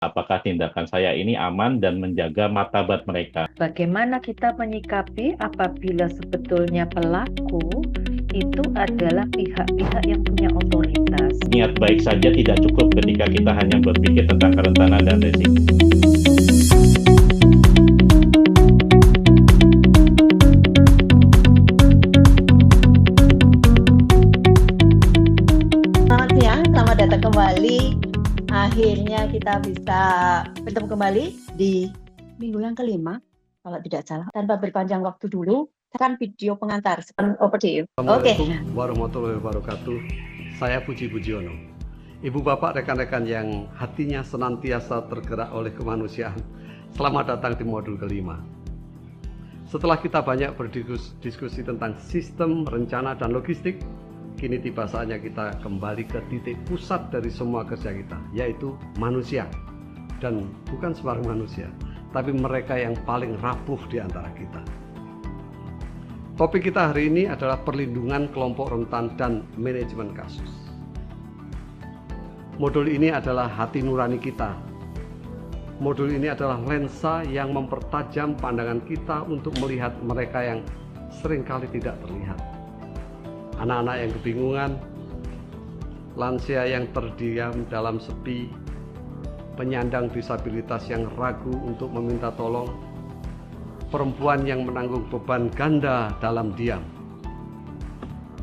apakah tindakan saya ini aman dan menjaga martabat mereka. Bagaimana kita menyikapi apabila sebetulnya pelaku itu adalah pihak-pihak yang punya otoritas? Niat baik saja tidak cukup ketika kita hanya berpikir tentang kerentanan dan risiko. Selamat siang, selamat datang kembali. Akhirnya kita bisa bertemu kembali di minggu yang kelima, kalau tidak salah. Tanpa berpanjang waktu dulu, akan video pengantar. Over to you. Oke. Assalamualaikum warahmatullahi wabarakatuh. Saya Puji Pujiono. Ibu bapak, rekan-rekan yang hatinya senantiasa tergerak oleh kemanusiaan, selamat datang di modul kelima. Setelah kita banyak berdiskusi tentang sistem, rencana, dan logistik, kini tiba saatnya kita kembali ke titik pusat dari semua kerja kita, yaitu manusia. Dan bukan sembarang manusia, tapi mereka yang paling rapuh di antara kita. Topik kita hari ini adalah perlindungan kelompok rentan dan manajemen kasus. Modul ini adalah hati nurani kita. Modul ini adalah lensa yang mempertajam pandangan kita untuk melihat mereka yang seringkali tidak terlihat. Anak-anak yang kebingungan, lansia yang terdiam dalam sepi, penyandang disabilitas yang ragu untuk meminta tolong, perempuan yang menanggung beban ganda dalam diam.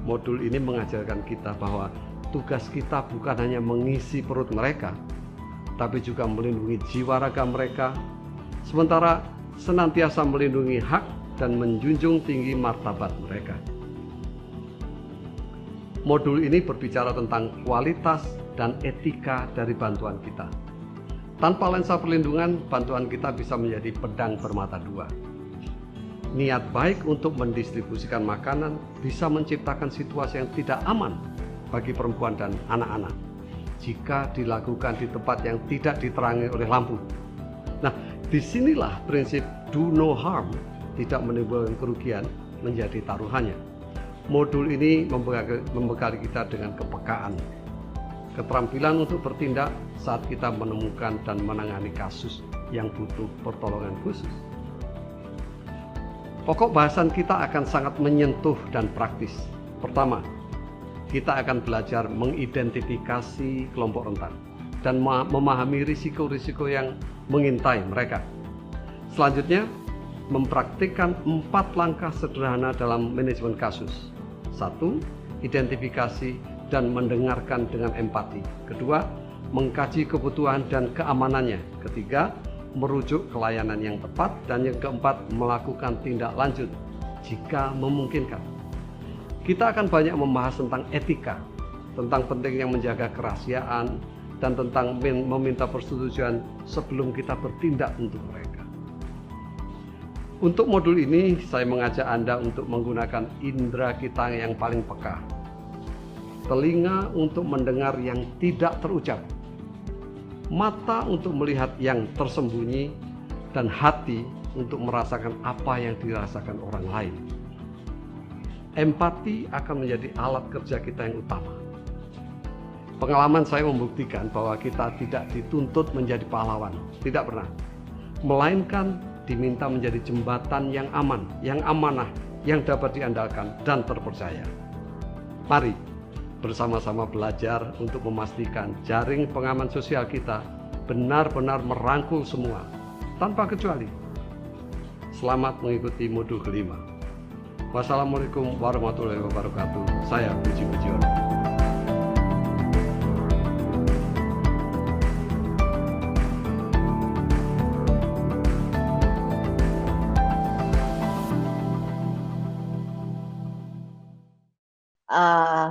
Modul ini mengajarkan kita bahwa tugas kita bukan hanya mengisi perut mereka, tapi juga melindungi jiwa raga mereka, sementara senantiasa melindungi hak dan menjunjung tinggi martabat mereka. Modul ini berbicara tentang kualitas dan etika dari bantuan kita. Tanpa lensa perlindungan, bantuan kita bisa menjadi pedang bermata dua. Niat baik untuk mendistribusikan makanan bisa menciptakan situasi yang tidak aman bagi perempuan dan anak-anak jika dilakukan di tempat yang tidak diterangi oleh lampu. Nah, disinilah prinsip do no harm, tidak menimbulkan kerugian, menjadi taruhannya. Modul ini membekali kita dengan kepekaan, keterampilan untuk bertindak saat kita menemukan dan menangani kasus yang butuh pertolongan khusus. Pokok bahasan kita akan sangat menyentuh dan praktis. Pertama, kita akan belajar mengidentifikasi kelompok rentan dan memahami risiko-risiko yang mengintai mereka. Selanjutnya, mempraktikkan 4 langkah sederhana dalam manajemen kasus. 1. Identifikasi dan mendengarkan dengan empati. Kedua, mengkaji kebutuhan dan keamanannya. Ketiga, merujuk ke layanan yang tepat. Dan yang keempat, melakukan tindak lanjut jika memungkinkan. Kita akan banyak membahas tentang etika, tentang pentingnya menjaga kerahasiaan, dan tentang meminta persetujuan sebelum kita bertindak untuk mereka. Untuk modul ini, saya mengajak Anda untuk menggunakan indera kita yang paling peka. Telinga untuk mendengar yang tidak terucap, mata untuk melihat yang tersembunyi, dan hati untuk merasakan apa yang dirasakan orang lain. Empati akan menjadi alat kerja kita yang utama. Pengalaman saya membuktikan bahwa kita tidak dituntut menjadi pahlawan, tidak pernah. Melainkan diminta menjadi jembatan yang aman, yang amanah, yang dapat diandalkan dan terpercaya. Mari bersama-sama belajar untuk memastikan jaring pengaman sosial kita benar-benar merangkul semua, tanpa kecuali. Selamat mengikuti modul kelima. Wassalamualaikum warahmatullahi wabarakatuh. Saya Puji Pujiono.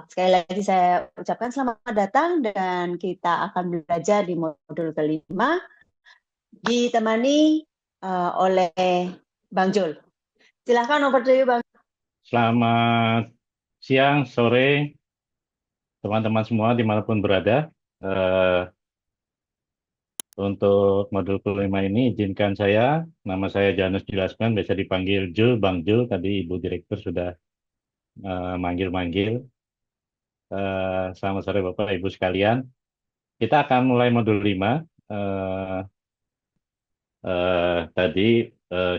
Sekali lagi saya ucapkan selamat datang dan kita akan belajar di modul kelima ditemani oleh Bang Jul. Silahkan over to you, Bang. Selamat siang, sore, teman-teman semua dimanapun berada. Untuk modul kelima ini, izinkan nama saya Janus Julasman, biasa dipanggil Jul, Bang Jul, tadi Ibu Direktur sudah manggil-manggil. Selamat sore Bapak Ibu sekalian. Kita akan mulai modul 5. eh, tadi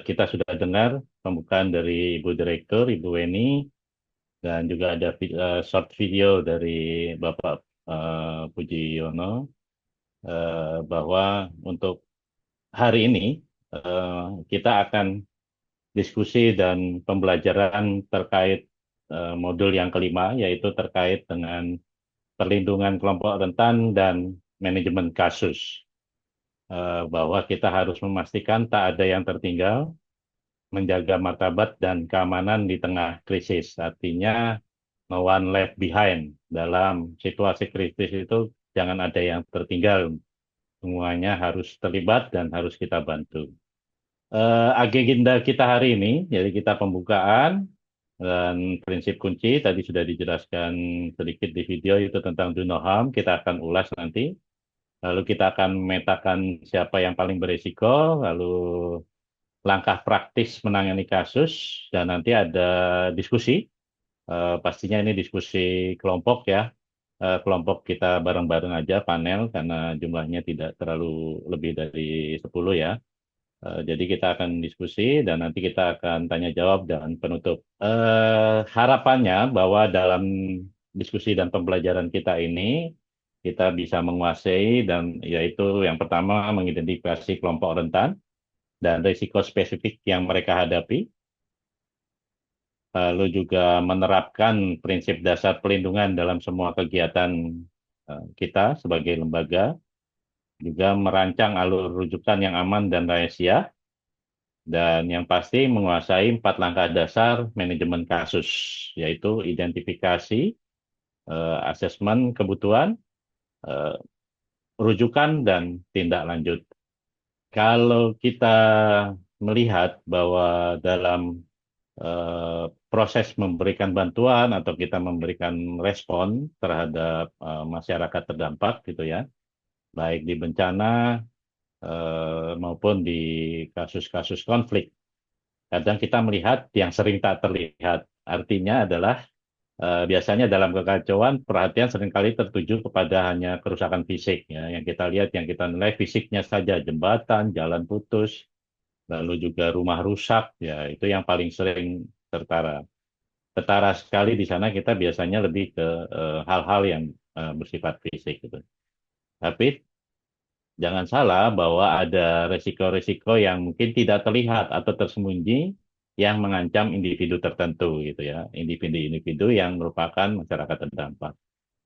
kita sudah dengar pembukaan dari Ibu Direktur, Ibu Weni, dan juga ada short video dari Bapak Puji Yono, bahwa untuk hari ini eh, kita akan diskusi dan pembelajaran terkait modul yang kelima, yaitu terkait dengan perlindungan kelompok rentan dan manajemen kasus. Bahwa kita harus memastikan tak ada yang tertinggal, menjaga martabat dan keamanan di tengah krisis. Artinya, no one left behind. Dalam situasi krisis itu, jangan ada yang tertinggal. Semuanya harus terlibat dan harus kita bantu. Agenda kita hari ini, jadi kita pembukaan dan prinsip kunci tadi sudah dijelaskan sedikit di video itu tentang do no harm. Kita akan ulas nanti. Lalu kita akan memetakan siapa yang paling berisiko, lalu langkah praktis menangani kasus, dan nanti ada diskusi. Pastinya ini diskusi kelompok ya. Kelompok kita bareng-bareng aja panel karena jumlahnya tidak terlalu lebih dari 10 ya. Jadi kita akan diskusi dan nanti kita akan tanya jawab dan penutup. Harapannya bahwa dalam diskusi dan pembelajaran kita ini kita bisa menguasai dan yaitu yang pertama mengidentifikasi kelompok rentan dan risiko spesifik yang mereka hadapi. Lalu juga menerapkan prinsip dasar pelindungan dalam semua kegiatan kita sebagai lembaga. Juga merancang alur rujukan yang aman dan rahasia. Dan yang pasti menguasai 4 langkah dasar manajemen kasus, yaitu identifikasi, asesmen kebutuhan, rujukan, dan tindak lanjut. Kalau kita melihat bahwa dalam proses memberikan bantuan atau kita memberikan respon terhadap masyarakat terdampak gitu ya, baik di bencana maupun di kasus-kasus konflik. Kadang kita melihat yang sering tak terlihat. Artinya adalah biasanya dalam kekacauan perhatian seringkali tertuju kepada hanya kerusakan fisik ya. Yang kita lihat, yang kita nilai fisiknya saja, jembatan, jalan putus, lalu juga rumah rusak ya, itu yang paling sering tertara. Ketara sekali di sana kita biasanya lebih ke hal-hal yang bersifat fisik gitu. Tapi jangan salah bahwa ada resiko-resiko yang mungkin tidak terlihat atau tersembunyi yang mengancam individu tertentu gitu ya, individu-individu yang merupakan masyarakat terdampak.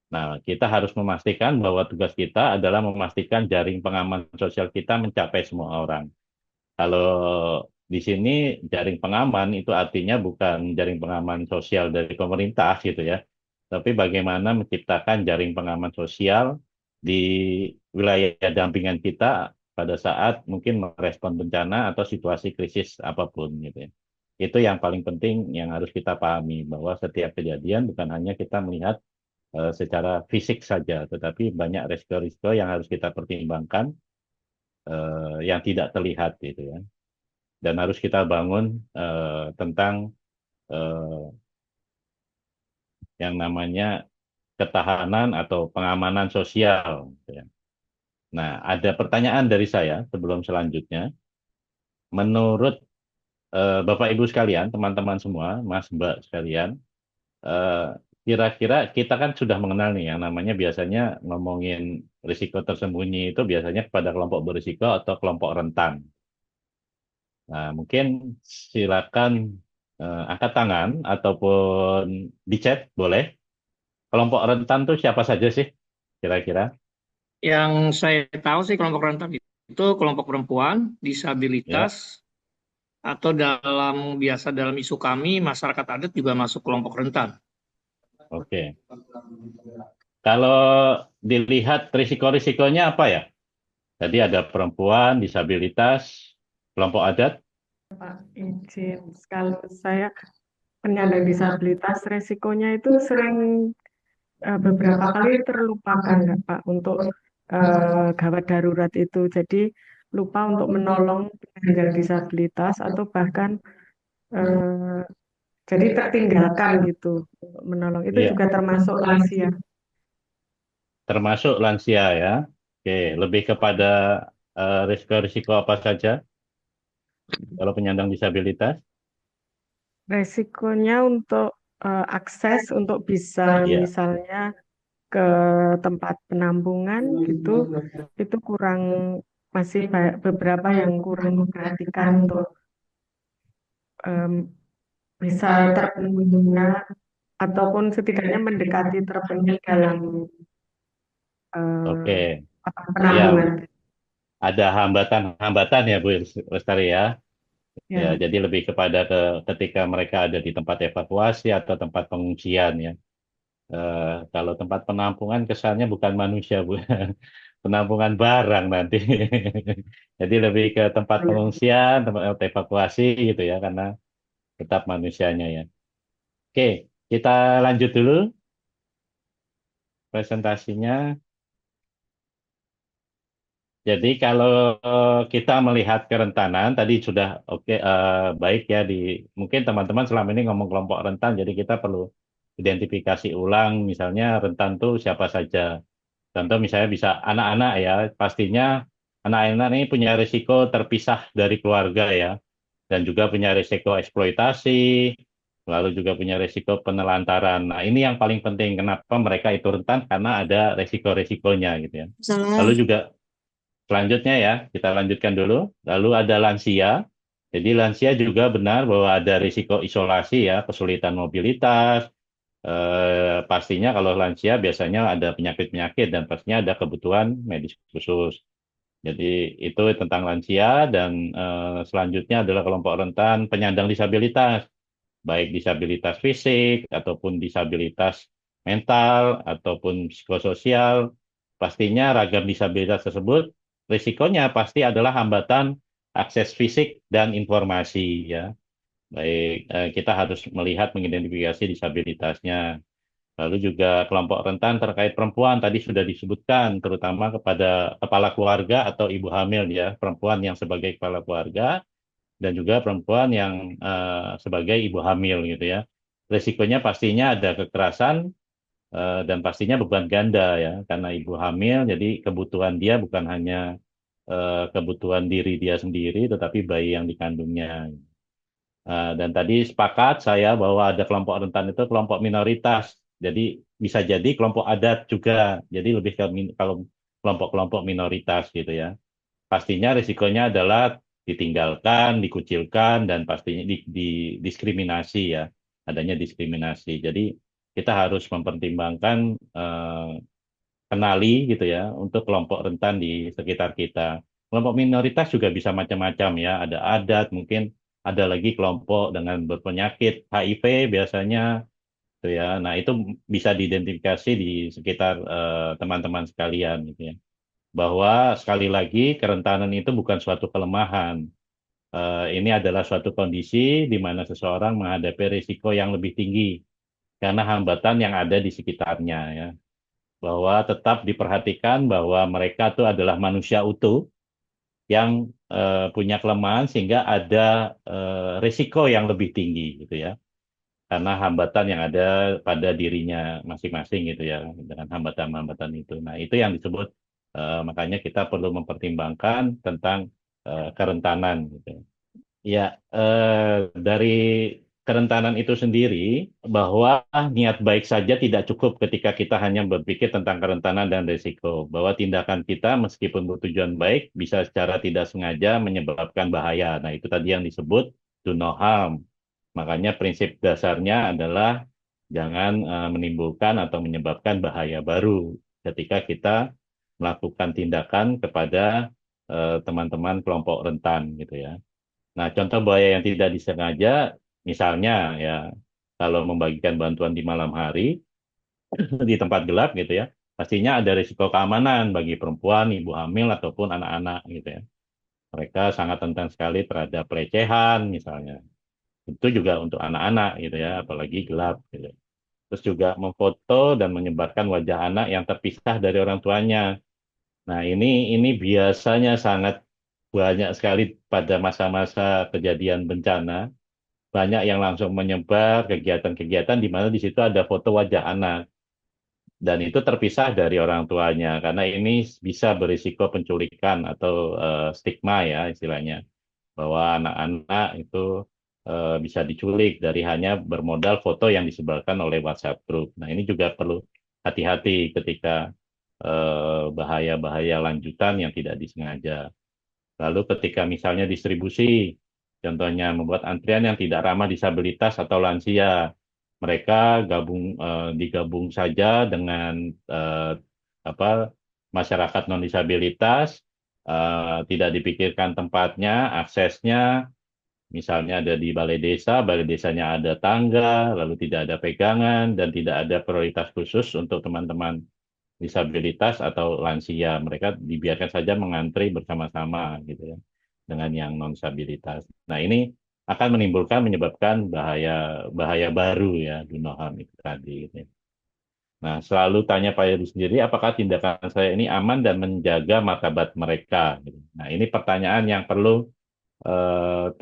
Nah, kita harus memastikan bahwa tugas kita adalah memastikan jaring pengaman sosial kita mencapai semua orang. Kalau di sini jaring pengaman itu artinya bukan jaring pengaman sosial dari pemerintah gitu ya, tapi bagaimana menciptakan jaring pengaman sosial di wilayah dampingan kita pada saat mungkin merespon bencana atau situasi krisis apapun gitu ya. Itu yang paling penting yang harus kita pahami bahwa setiap kejadian bukan hanya kita melihat secara fisik saja, tetapi banyak risiko-risiko yang harus kita pertimbangkan yang tidak terlihat gitu ya. Dan harus kita bangun tentang yang namanya ketahanan atau pengamanan sosial gitu ya. Nah, ada pertanyaan dari saya sebelum selanjutnya. Menurut Bapak Ibu sekalian, teman-teman semua, Mas Mbak sekalian, eh, kira-kira kita kan sudah mengenal nih yang namanya biasanya ngomongin risiko tersembunyi itu biasanya kepada kelompok berisiko atau kelompok rentan. Nah, mungkin silakan angkat tangan ataupun di chat boleh. Kelompok rentan tuh siapa saja sih kira-kira? Yang saya tahu sih kelompok rentan itu kelompok perempuan, Ya, disabilitas, atau biasa dalam isu kami masyarakat adat juga masuk kelompok rentan. oke. Kalau dilihat risiko-risikonya apa ya? Tadi ada perempuan, disabilitas, kelompok adat. Pak, izin, kalau saya penyandang disabilitas, resikonya itu sering beberapa kali terlupakan, nggak, Pak, untuk gawat darurat itu. Jadi lupa untuk menolong penyandang disabilitas atau bahkan eh, jadi tertinggalkan gitu menolong. Itu Iya, juga termasuk lansia. termasuk lansia ya. Oke, lebih kepada risiko-risiko apa saja kalau penyandang disabilitas? Resikonya untuk akses untuk bisa Ya, misalnya ke tempat penampungan gitu, itu kurang, masih banyak beberapa yang kurang memperhatikan untuk em, bisa terpenuhinya ataupun setidaknya mendekati terpenuhi dalam eh, oke. Ya, penampungan. ada hambatan-hambatan ya Bu Lestari ya. Ya, Ya, jadi lebih kepada ketika mereka ada di tempat evakuasi atau tempat pengungsian ya. Kalau tempat penampungan kesannya bukan manusia, Bu. Penampungan barang nanti. Jadi lebih ke tempat pengungsian, tempat evakuasi gitu ya, karena tetap manusianya ya. Oke, kita lanjut dulu presentasinya. Jadi kalau kita melihat kerentanan tadi sudah oke, baik ya, mungkin teman-teman selama ini ngomong kelompok rentan, jadi kita perlu identifikasi ulang misalnya rentan tuh siapa saja. Contoh misalnya bisa anak-anak ya, pastinya anak-anak ini punya risiko terpisah dari keluarga ya, dan juga punya risiko eksploitasi, lalu juga punya risiko penelantaran. Nah, ini yang paling penting kenapa mereka itu rentan, karena ada risiko-risikonya gitu ya. Salah. Lalu juga selanjutnya ya, kita lanjutkan dulu. Lalu ada lansia. Jadi lansia juga benar bahwa ada risiko isolasi ya, kesulitan mobilitas. Pastinya kalau lansia biasanya ada penyakit-penyakit dan pastinya ada kebutuhan medis khusus. Jadi itu tentang lansia dan selanjutnya adalah kelompok rentan penyandang disabilitas, baik disabilitas fisik ataupun disabilitas mental ataupun psikososial. Pastinya ragam disabilitas tersebut risikonya pasti adalah hambatan akses fisik dan informasi ya. Baik, kita harus melihat mengidentifikasi disabilitasnya. Lalu juga kelompok rentan terkait perempuan tadi sudah disebutkan, terutama kepada kepala keluarga atau ibu hamil ya, perempuan yang sebagai kepala keluarga dan juga perempuan yang sebagai ibu hamil gitu ya. Risikonya pastinya ada kekerasan dan pastinya beban ganda ya, karena ibu hamil, jadi kebutuhan dia bukan hanya kebutuhan diri dia sendiri, tetapi bayi yang dikandungnya. Dan tadi sepakat saya bahwa ada kelompok rentan itu kelompok minoritas. Jadi bisa jadi kelompok adat juga. Jadi lebih ke kalau kelompok-kelompok minoritas gitu ya. Pastinya risikonya adalah ditinggalkan, dikucilkan, dan pastinya diskriminasi ya. Adanya diskriminasi. Jadi kita harus mempertimbangkan kenali gitu ya untuk kelompok rentan di sekitar kita. Kelompok minoritas juga bisa macam-macam ya, ada adat, mungkin ada lagi kelompok dengan berpenyakit HIV biasanya gitu ya. Nah, itu bisa diidentifikasi di sekitar teman-teman sekalian gitu ya. Bahwa sekali lagi kerentanan itu bukan suatu kelemahan. Ini adalah suatu kondisi di mana seseorang menghadapi risiko yang lebih tinggi karena hambatan yang ada di sekitarnya ya, bahwa tetap diperhatikan bahwa mereka itu adalah manusia utuh yang punya kelemahan sehingga ada risiko yang lebih tinggi gitu ya, karena hambatan yang ada pada dirinya masing-masing gitu ya, dengan hambatan-hambatan itu. Nah, itu yang disebut makanya kita perlu mempertimbangkan tentang kerentanan gitu. Ya, dari kerentanan itu sendiri, bahwa niat baik saja tidak cukup ketika kita hanya berpikir tentang kerentanan dan risiko. Bahwa tindakan kita meskipun bertujuan baik, bisa secara tidak sengaja menyebabkan bahaya. Nah, itu tadi yang disebut do no harm. Makanya prinsip dasarnya adalah jangan menimbulkan atau menyebabkan bahaya baru ketika kita melakukan tindakan kepada teman-teman kelompok rentan gitu ya. Nah, contoh bahaya yang tidak disengaja, misalnya ya, kalau membagikan bantuan di malam hari, di tempat gelap gitu ya, pastinya ada risiko keamanan bagi perempuan, ibu hamil, ataupun anak-anak gitu ya. Mereka sangat rentan sekali terhadap pelecehan misalnya. Itu juga untuk anak-anak gitu ya, apalagi gelap gitu. Terus juga memfoto dan menyebarkan wajah anak yang terpisah dari orang tuanya. Nah, ini biasanya sangat banyak sekali pada masa-masa kejadian bencana, banyak yang langsung menyebar kegiatan-kegiatan di mana di situ ada foto wajah anak. dan itu terpisah dari orang tuanya karena ini bisa berisiko penculikan atau stigma ya istilahnya, bahwa anak-anak itu bisa diculik dari hanya bermodal foto yang disebarkan oleh WhatsApp group. Nah, ini juga perlu hati-hati ketika bahaya-bahaya lanjutan yang tidak disengaja. Lalu ketika misalnya distribusi, contohnya membuat antrian yang tidak ramah disabilitas atau lansia, mereka digabung saja dengan apa masyarakat non disabilitas, tidak dipikirkan tempatnya, aksesnya, misalnya ada di balai desanya ada tangga, lalu tidak ada pegangan dan tidak ada prioritas khusus untuk teman-teman disabilitas atau lansia. Mereka dibiarkan saja mengantri bersama-sama gitu ya dengan yang non disabilitas. Nah, ini akan menyebabkan bahaya bahaya baru ya Dunoham itu tadi gitu ya. Nah, selalu tanya Pak Heru sendiri, apakah tindakan saya ini aman dan menjaga martabat mereka? Gitu. Nah, ini pertanyaan yang perlu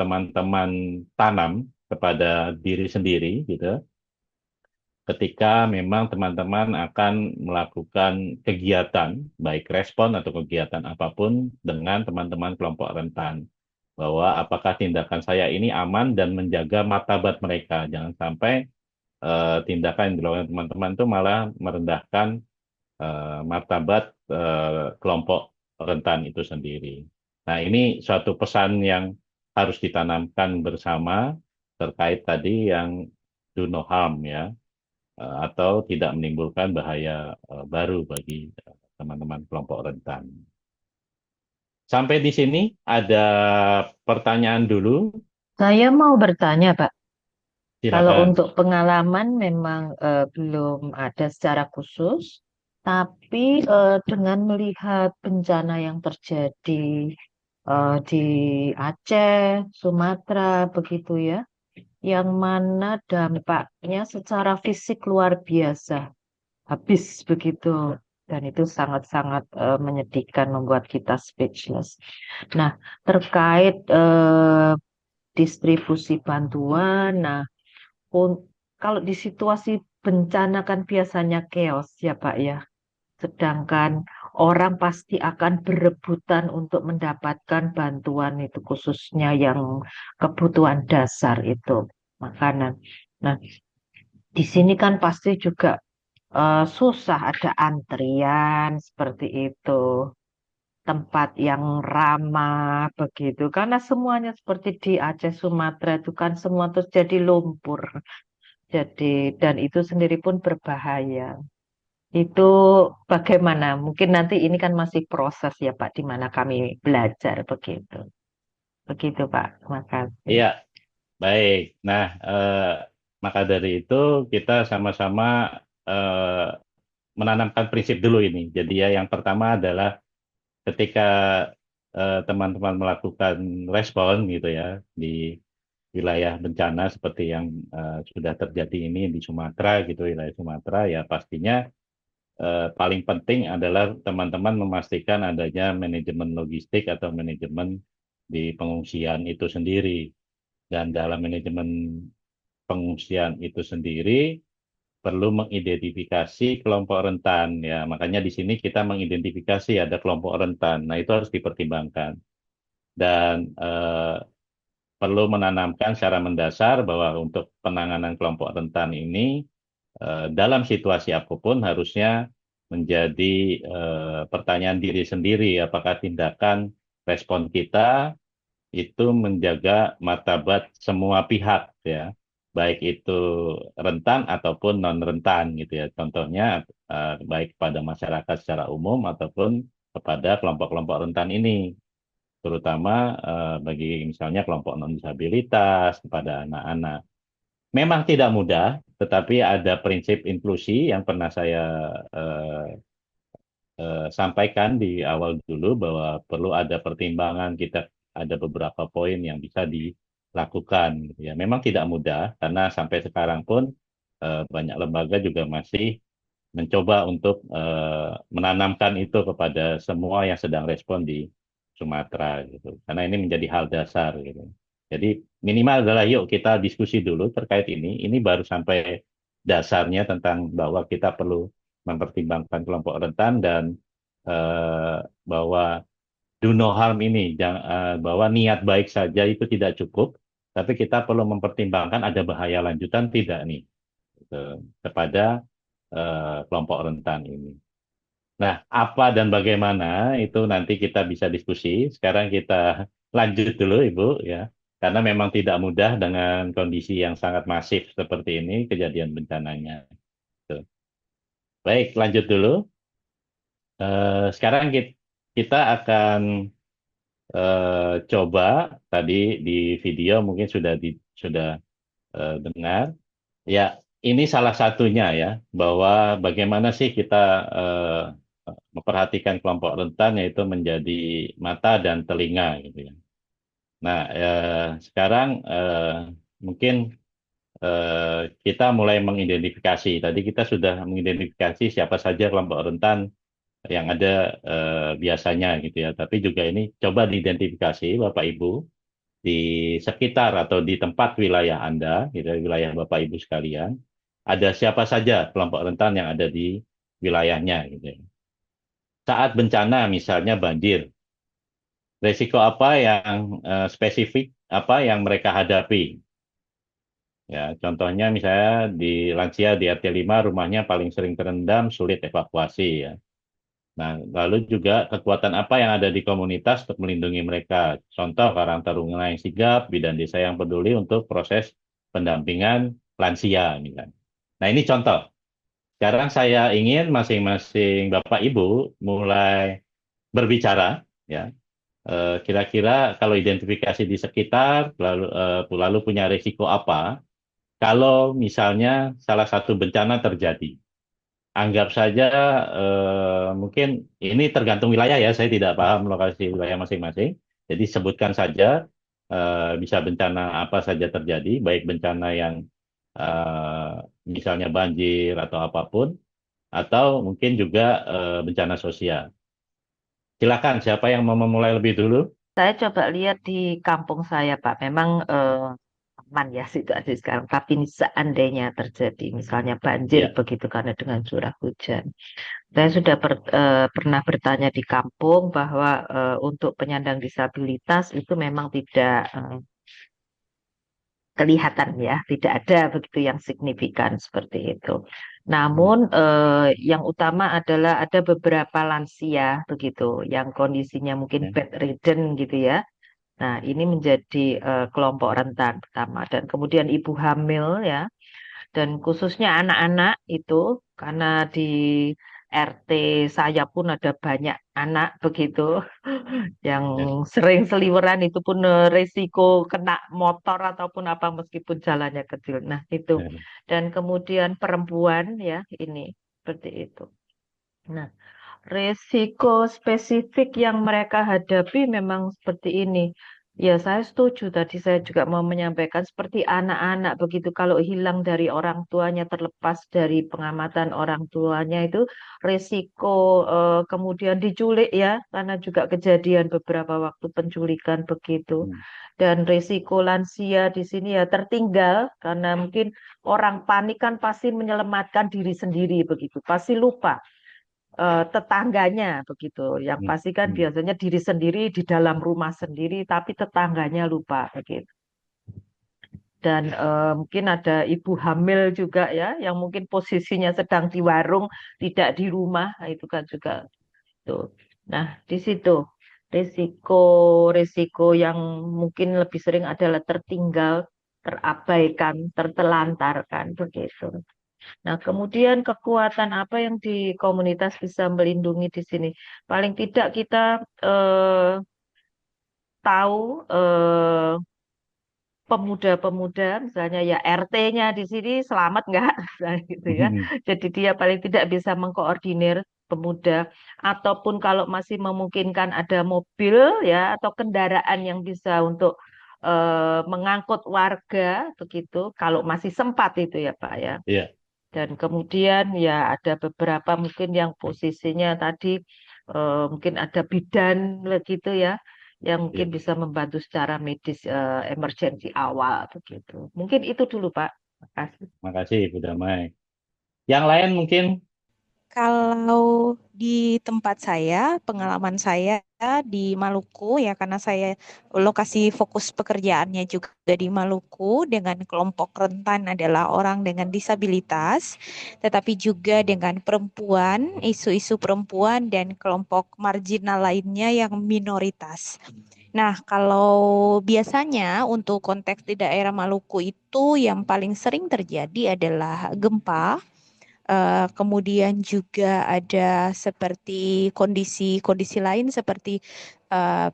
teman-teman tanam kepada diri sendiri, gitu. Ketika memang teman-teman akan melakukan kegiatan, baik respon atau kegiatan apapun dengan teman-teman kelompok rentan, bahwa apakah tindakan saya ini aman dan menjaga martabat mereka. Jangan sampai tindakan yang dilakukan teman-teman itu malah merendahkan martabat kelompok rentan itu sendiri. Nah, ini suatu pesan yang harus ditanamkan bersama terkait tadi yang do no harm ya, atau tidak menimbulkan bahaya baru bagi teman-teman kelompok rentan. Sampai di sini ada pertanyaan dulu, Saya mau bertanya, Pak. Kalau silakan. untuk pengalaman memang belum ada secara khusus, tapi dengan melihat bencana yang terjadi di Aceh, Sumatera, begitu ya, yang mana dampaknya secara fisik luar biasa, habis begitu, dan itu sangat-sangat menyedihkan, membuat kita speechless. Nah, terkait distribusi bantuan, nah kalau di situasi bencana kan biasanya chaos ya Pak ya. Sedangkan orang pasti akan berebutan untuk mendapatkan bantuan itu khususnya yang kebutuhan dasar itu makanan. Nah, di sini kan pasti juga susah ada antrian seperti itu. Tempat yang ramah begitu karena semuanya seperti di Aceh Sumatera itu kan semua terus jadi lumpur. Jadi, dan itu sendiri pun berbahaya. Itu bagaimana? Mungkin nanti ini kan masih proses ya Pak, di mana kami belajar begitu. Begitu Pak, terima kasih. Iya, baik. Nah, maka dari itu kita sama-sama eh, menanamkan prinsip dulu ini. Jadi ya yang pertama adalah ketika teman-teman melakukan respon gitu ya di wilayah bencana seperti yang sudah terjadi ini di Sumatera gitu, wilayah Sumatera, ya pastinya paling penting adalah teman-teman memastikan adanya manajemen logistik atau manajemen di pengungsian itu sendiri. Dan dalam manajemen pengungsian itu sendiri perlu mengidentifikasi kelompok rentan ya. Makanya di sini kita mengidentifikasi ada kelompok rentan. Nah, itu harus dipertimbangkan. Dan perlu menanamkan secara mendasar bahwa untuk penanganan kelompok rentan ini dalam situasi apapun harusnya menjadi pertanyaan diri sendiri apakah tindakan respon kita itu menjaga martabat semua pihak ya, baik itu rentan ataupun non rentan gitu ya. Contohnya baik pada masyarakat secara umum ataupun kepada kelompok-kelompok rentan ini, terutama bagi misalnya kelompok non disabilitas, kepada anak-anak. Memang tidak mudah, tetapi ada prinsip inklusi yang pernah saya eh, sampaikan di awal dulu bahwa perlu ada pertimbangan, kita ada beberapa poin yang bisa dilakukan gitu ya. Memang tidak mudah karena sampai sekarang pun banyak lembaga juga masih mencoba untuk menanamkan itu kepada semua yang sedang respon di Sumatera gitu. Karena ini menjadi hal dasar gitu. Jadi minimal adalah yuk kita diskusi dulu terkait ini. Ini baru sampai dasarnya tentang bahwa kita perlu mempertimbangkan kelompok rentan dan bahwa do no harm ini, bahwa niat baik saja itu tidak cukup, tapi kita perlu mempertimbangkan ada bahaya lanjutan tidak nih kepada kelompok rentan ini. Nah, apa dan bagaimana itu nanti kita bisa diskusi. Sekarang kita lanjut dulu, Ibu, ya. Karena memang tidak mudah dengan kondisi yang sangat masif seperti ini, kejadian bencananya. Tuh. Baik, lanjut dulu. Sekarang kita akan coba, tadi di video mungkin sudah dengar. Ya, ini salah satunya ya, bahwa bagaimana sih kita memperhatikan kelompok rentan, yaitu menjadi mata dan telinga gitu ya. Nah, sekarang mungkin kita mulai mengidentifikasi. Tadi kita sudah mengidentifikasi siapa saja kelompok rentan yang ada biasanya gitu ya. Tapi juga ini coba diidentifikasi Bapak Ibu di sekitar atau di tempat wilayah Anda, gitu, wilayah Bapak Ibu sekalian, ada siapa saja kelompok rentan yang ada di wilayahnya gitu ya. Saat bencana misalnya banjir, resiko apa yang spesifik apa yang mereka hadapi? Ya, contohnya misalnya di lansia di RT 5 rumahnya paling sering terendam, sulit evakuasi ya. Nah, lalu juga kekuatan apa yang ada di komunitas untuk melindungi mereka. Contoh Karang Taruna yang sigap, bidan desa yang peduli untuk proses pendampingan lansia misalnya. Nah, ini contoh. Sekarang saya ingin masing-masing Bapak Ibu mulai berbicara ya. Kira-kira kalau identifikasi di sekitar lalu punya risiko apa kalau misalnya salah satu bencana terjadi. Anggap saja mungkin ini tergantung wilayah ya, saya tidak paham lokasi wilayah masing-masing. Jadi sebutkan saja bisa bencana apa saja terjadi, baik bencana yang eh, misalnya banjir atau apapun, atau mungkin juga bencana sosial. Silakan, siapa yang mau memulai lebih dulu? Saya coba lihat di kampung saya, Pak. Memang aman ya situasi sekarang. Tapi ini seandainya terjadi, misalnya banjir Ya, begitu karena dengan curah hujan. Saya sudah pernah bertanya di kampung bahwa untuk penyandang disabilitas itu memang tidak kelihatan ya, tidak ada begitu yang signifikan seperti itu. Namun yang utama adalah ada beberapa lansia begitu yang kondisinya mungkin ya, bedridden gitu ya. Nah, ini menjadi kelompok rentan pertama dan kemudian ibu hamil ya dan khususnya anak-anak itu karena di RT saya pun ada banyak anak begitu yang ya, sering seliweran itu pun resiko kena motor ataupun apa meskipun jalannya kecil. Nah, itu. ya. Dan kemudian perempuan ya ini seperti itu. Nah, resiko spesifik yang mereka hadapi memang seperti ini. Ya, saya setuju. Tadi saya juga mau menyampaikan seperti anak-anak begitu. Kalau hilang dari orang tuanya, terlepas dari pengamatan orang tuanya itu resiko kemudian diculik ya, karena juga kejadian beberapa waktu penculikan begitu. Hmm. Dan resiko lansia di sini ya tertinggal karena mungkin orang panik kan pasti menyelamatkan diri sendiri begitu, pasti lupa tetangganya begitu. Yang Hmm. pasti kan Hmm. biasanya diri sendiri di dalam rumah sendiri, tapi tetangganya lupa begitu. Dan mungkin ada ibu hamil juga ya, yang mungkin posisinya sedang di warung, tidak di rumah, nah, itu kan juga itu. Nah, di situ risiko-risiko yang mungkin lebih sering adalah tertinggal, terabaikan, tertelantarkan begitu. Nah, kemudian kekuatan apa yang di komunitas bisa melindungi di sini? Paling tidak kita tahu pemuda-pemuda, misalnya ya RT-nya di sini selamat nggak, misalnya gitu ya. Hmm. Jadi dia paling tidak bisa mengkoordinir pemuda, ataupun kalau masih memungkinkan ada mobil ya atau kendaraan yang bisa untuk mengangkut warga begitu, kalau masih sempat itu ya Pak ya. Iya. Dan kemudian ya ada beberapa mungkin yang posisinya tadi mungkin ada bidan gitu ya, yang mungkin Iya. bisa membantu secara medis emergensi awal begitu. Mungkin itu dulu Pak. Makasih. Makasih, Bu Damai. Yang lain mungkin Kalau di tempat saya, pengalaman saya di Maluku ya, karena saya lokasi fokus pekerjaannya juga di Maluku, dengan kelompok rentan adalah orang dengan disabilitas, tetapi juga dengan perempuan, isu-isu perempuan dan kelompok marginal lainnya yang minoritas. Nah, kalau biasanya untuk konteks di daerah Maluku itu yang paling sering terjadi adalah gempa. Kemudian juga ada seperti kondisi-kondisi lain seperti eh,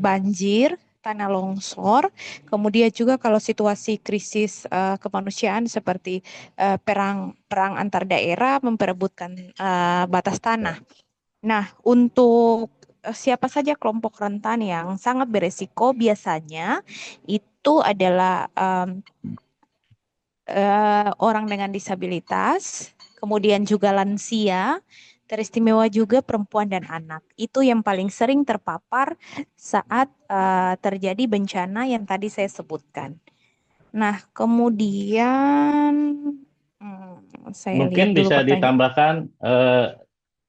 banjir, tanah longsor. Kemudian juga kalau situasi krisis kemanusiaan seperti perang perang antar daerah memperebutkan batas Ya. tanah. Nah, untuk siapa saja kelompok rentan yang sangat beresiko biasanya itu adalah orang dengan disabilitas, kemudian juga lansia, teristimewa juga perempuan dan anak. Itu yang paling sering terpapar saat terjadi bencana yang tadi saya sebutkan. Nah, kemudian saya lihat Mungkin dulu bisa pertanyaan. ditambahkan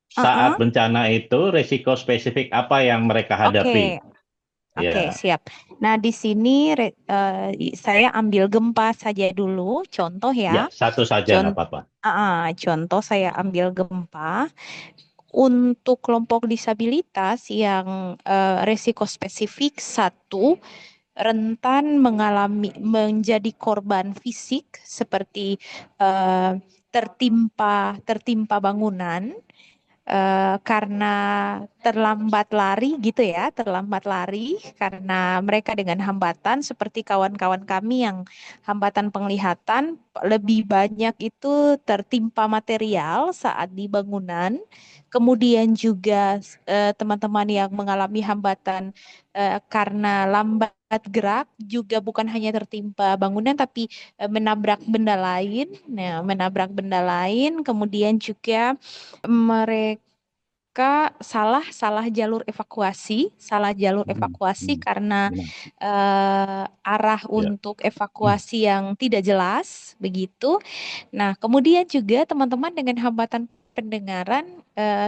saat Uh-uh. bencana itu risiko spesifik apa yang mereka hadapi? Oke, oke, Ya, siap. Nah, di sini saya ambil gempa saja dulu, contoh ya, ya. satu saja nggak Contoh, apa-apa. contoh saya ambil gempa. Untuk kelompok disabilitas yang resiko spesifik, satu, rentan menjadi korban fisik seperti eh, tertimpa bangunan karena terlambat lari gitu ya, terlambat lari karena mereka dengan hambatan seperti kawan-kawan kami yang hambatan penglihatan lebih banyak itu tertimpa material saat di bangunan. Kemudian juga teman-teman yang mengalami hambatan karena lambat gerak juga bukan hanya tertimpa bangunan tapi menabrak benda lain. Nah, menabrak benda lain, kemudian juga mereka salah salah jalur evakuasi, salah jalur Hmm, evakuasi hmm, karena benar. arah Ya. untuk evakuasi yang tidak jelas begitu. Nah, kemudian juga teman-teman dengan hambatan pendengaran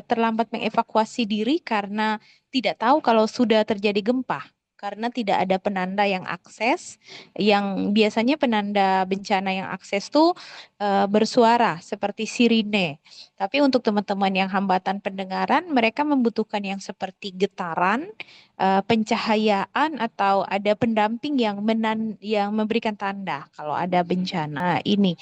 terlambat mengevakuasi diri karena tidak tahu kalau sudah terjadi gempa. Karena tidak ada penanda yang akses, yang biasanya penanda bencana yang akses tuh bersuara seperti sirine. Tapi untuk teman-teman yang hambatan pendengaran, mereka membutuhkan yang seperti getaran, pencahayaan atau ada pendamping yang memberikan tanda kalau ada bencana. Nah, ini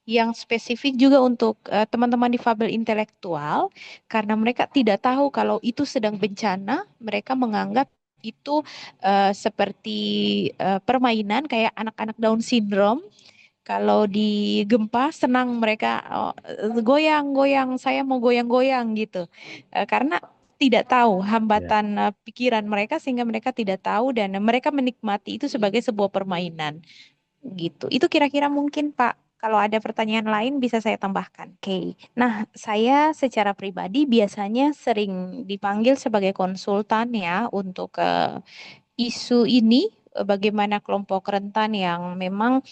yang spesifik juga untuk teman-teman difabel intelektual, karena mereka tidak tahu kalau itu sedang bencana, mereka menganggap itu seperti permainan kayak anak-anak Down syndrome. Kalau di gempa senang mereka goyang-goyang, saya mau goyang-goyang gitu. Karena tidak tahu Ya. hambatan pikiran mereka sehingga mereka tidak tahu dan mereka menikmati itu sebagai sebuah permainan gitu. Itu kira-kira mungkin Pak. Kalau ada pertanyaan lain bisa saya tambahkan. Oke. Nah, saya secara pribadi biasanya sering dipanggil sebagai konsultan ya untuk isu ini, bagaimana kelompok rentan yang memang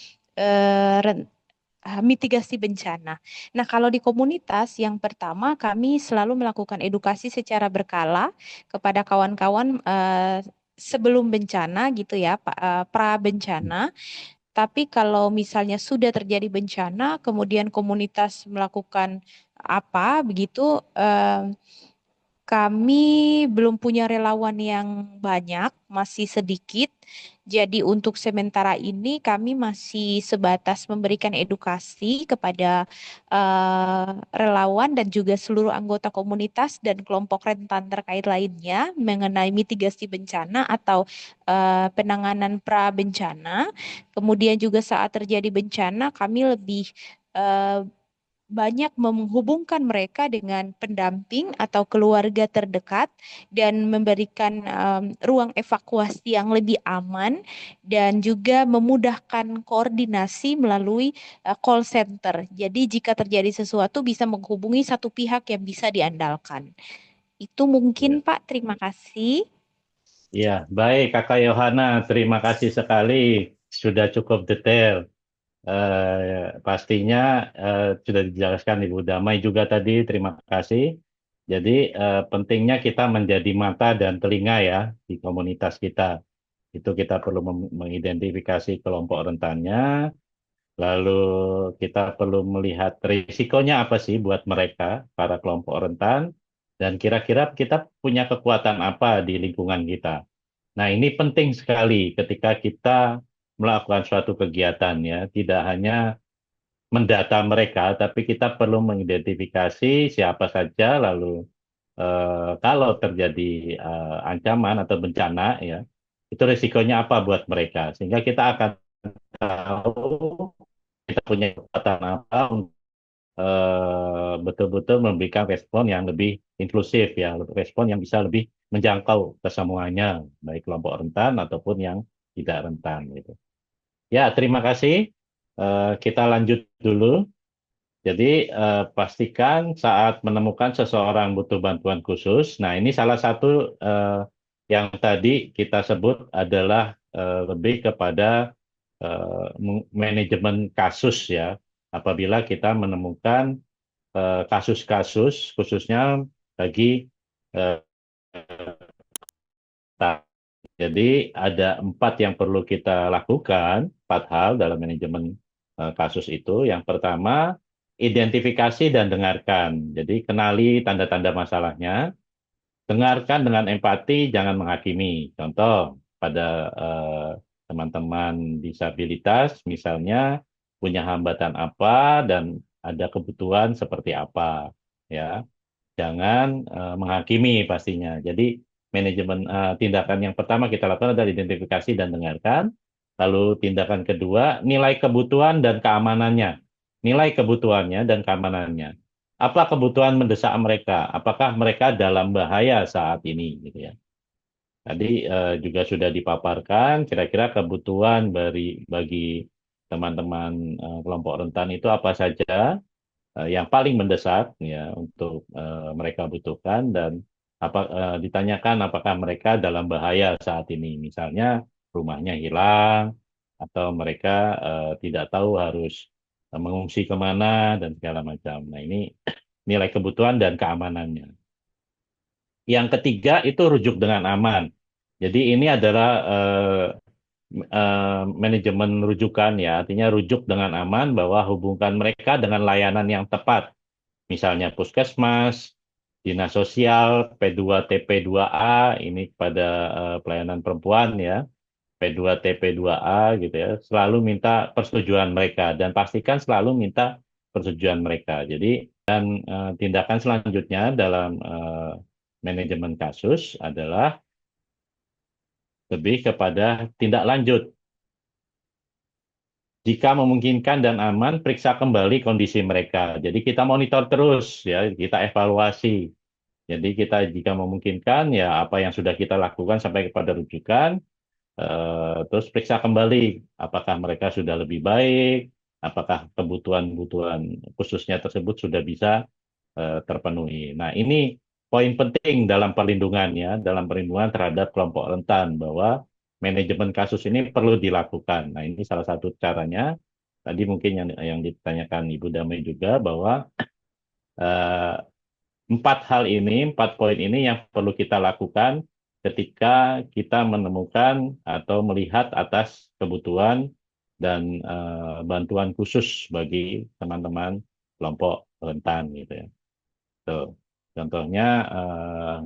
mitigasi bencana. Nah, kalau di komunitas yang pertama kami selalu melakukan edukasi secara berkala kepada kawan-kawan sebelum bencana gitu ya, pra bencana. Tapi kalau misalnya sudah terjadi bencana, kemudian komunitas melakukan apa begitu, kami belum punya relawan yang banyak, masih sedikit. Jadi untuk sementara ini kami masih sebatas memberikan edukasi kepada relawan dan juga seluruh anggota komunitas dan kelompok rentan terkait lainnya mengenai mitigasi bencana atau penanganan pra bencana. Kemudian juga saat terjadi bencana kami lebih eh, banyak menghubungkan mereka dengan pendamping atau keluarga terdekat dan memberikan ruang evakuasi yang lebih aman dan juga memudahkan koordinasi melalui call center. Jadi jika terjadi sesuatu bisa menghubungi satu pihak yang bisa diandalkan. Itu mungkin Ya. Pak, terima kasih. Ya, baik Kakak Yohana, terima kasih sekali. Sudah cukup detail. pastinya sudah dijelaskan Ibu Damai juga tadi, terima kasih. Jadi pentingnya kita menjadi mata dan telinga ya di komunitas kita. Itu kita perlu mengidentifikasi kelompok rentannya, lalu kita perlu melihat risikonya apa sih buat mereka, para kelompok rentan, dan kira-kira kita punya kekuatan apa di lingkungan kita. Nah, ini penting sekali ketika kita melakukan suatu kegiatan ya, tidak hanya mendata mereka, tapi kita perlu mengidentifikasi siapa saja, lalu kalau terjadi ancaman atau bencana ya, itu risikonya apa buat mereka, sehingga kita akan tahu kita punya kekuatan apa untuk betul-betul memberikan respon yang lebih inklusif ya, respon yang bisa lebih menjangkau ke semuanya, baik kelompok rentan ataupun yang tidak rentan gitu. Ya, terima kasih. Kita lanjut dulu. Jadi pastikan saat menemukan seseorang butuh bantuan khusus. Nah, ini salah satu yang tadi kita sebut adalah lebih kepada manajemen kasus ya. Apabila kita menemukan kasus-kasus khususnya bagi eh, jadi ada 4 yang perlu kita lakukan, 4 hal dalam manajemen kasus itu. Yang pertama, identifikasi dan dengarkan. Jadi kenali tanda-tanda masalahnya, dengarkan dengan empati, jangan menghakimi. Contoh, pada teman-teman disabilitas misalnya punya hambatan apa dan ada kebutuhan seperti apa, ya. Jangan menghakimi pastinya. Jadi manajemen tindakan yang pertama kita lakukan adalah identifikasi dan dengarkan. Lalu tindakan kedua, nilai kebutuhan dan keamanannya. Nilai kebutuhannya dan keamanannya. Apa kebutuhan mendesak mereka? Apakah mereka dalam bahaya saat ini? Gitu ya. Tadi juga sudah dipaparkan, kira-kira kebutuhan bagi teman-teman kelompok rentan itu apa saja yang paling mendesak ya untuk mereka butuhkan, dan ditanyakan apakah mereka dalam bahaya saat ini, misalnya rumahnya hilang atau mereka tidak tahu harus mengungsi kemana dan segala macam. Nah, ini nilai kebutuhan dan keamanannya. Yang ketiga itu rujuk dengan aman. Jadi ini adalah manajemen rujukan ya, artinya rujuk dengan aman, bahwa hubungkan mereka dengan layanan yang tepat. Misalnya puskesmas, dinas sosial, P2T P2A, ini pada pelayanan perempuan ya, P2T P2A gitu ya, selalu minta persetujuan mereka dan pastikan selalu minta persetujuan mereka. Jadi tindakan selanjutnya dalam manajemen kasus adalah lebih kepada tindak lanjut. Jika memungkinkan dan aman, periksa kembali kondisi mereka. Jadi kita monitor terus ya, kita evaluasi. Jadi kita jika memungkinkan ya apa yang sudah kita lakukan sampai kepada rujukan, terus periksa kembali apakah mereka sudah lebih baik, apakah kebutuhan-kebutuhan khususnya tersebut sudah bisa terpenuhi. Nah, ini poin penting dalam perlindungan ya, dalam perlindungan terhadap kelompok rentan, bahwa manajemen kasus ini perlu dilakukan. Nah, ini salah satu caranya. Tadi mungkin yang ditanyakan Ibu Damai juga, bahwa 4 poin ini yang perlu kita lakukan ketika kita menemukan atau melihat atas kebutuhan dan bantuan khusus bagi teman-teman kelompok rentan gitu ya. Tuh. Contohnya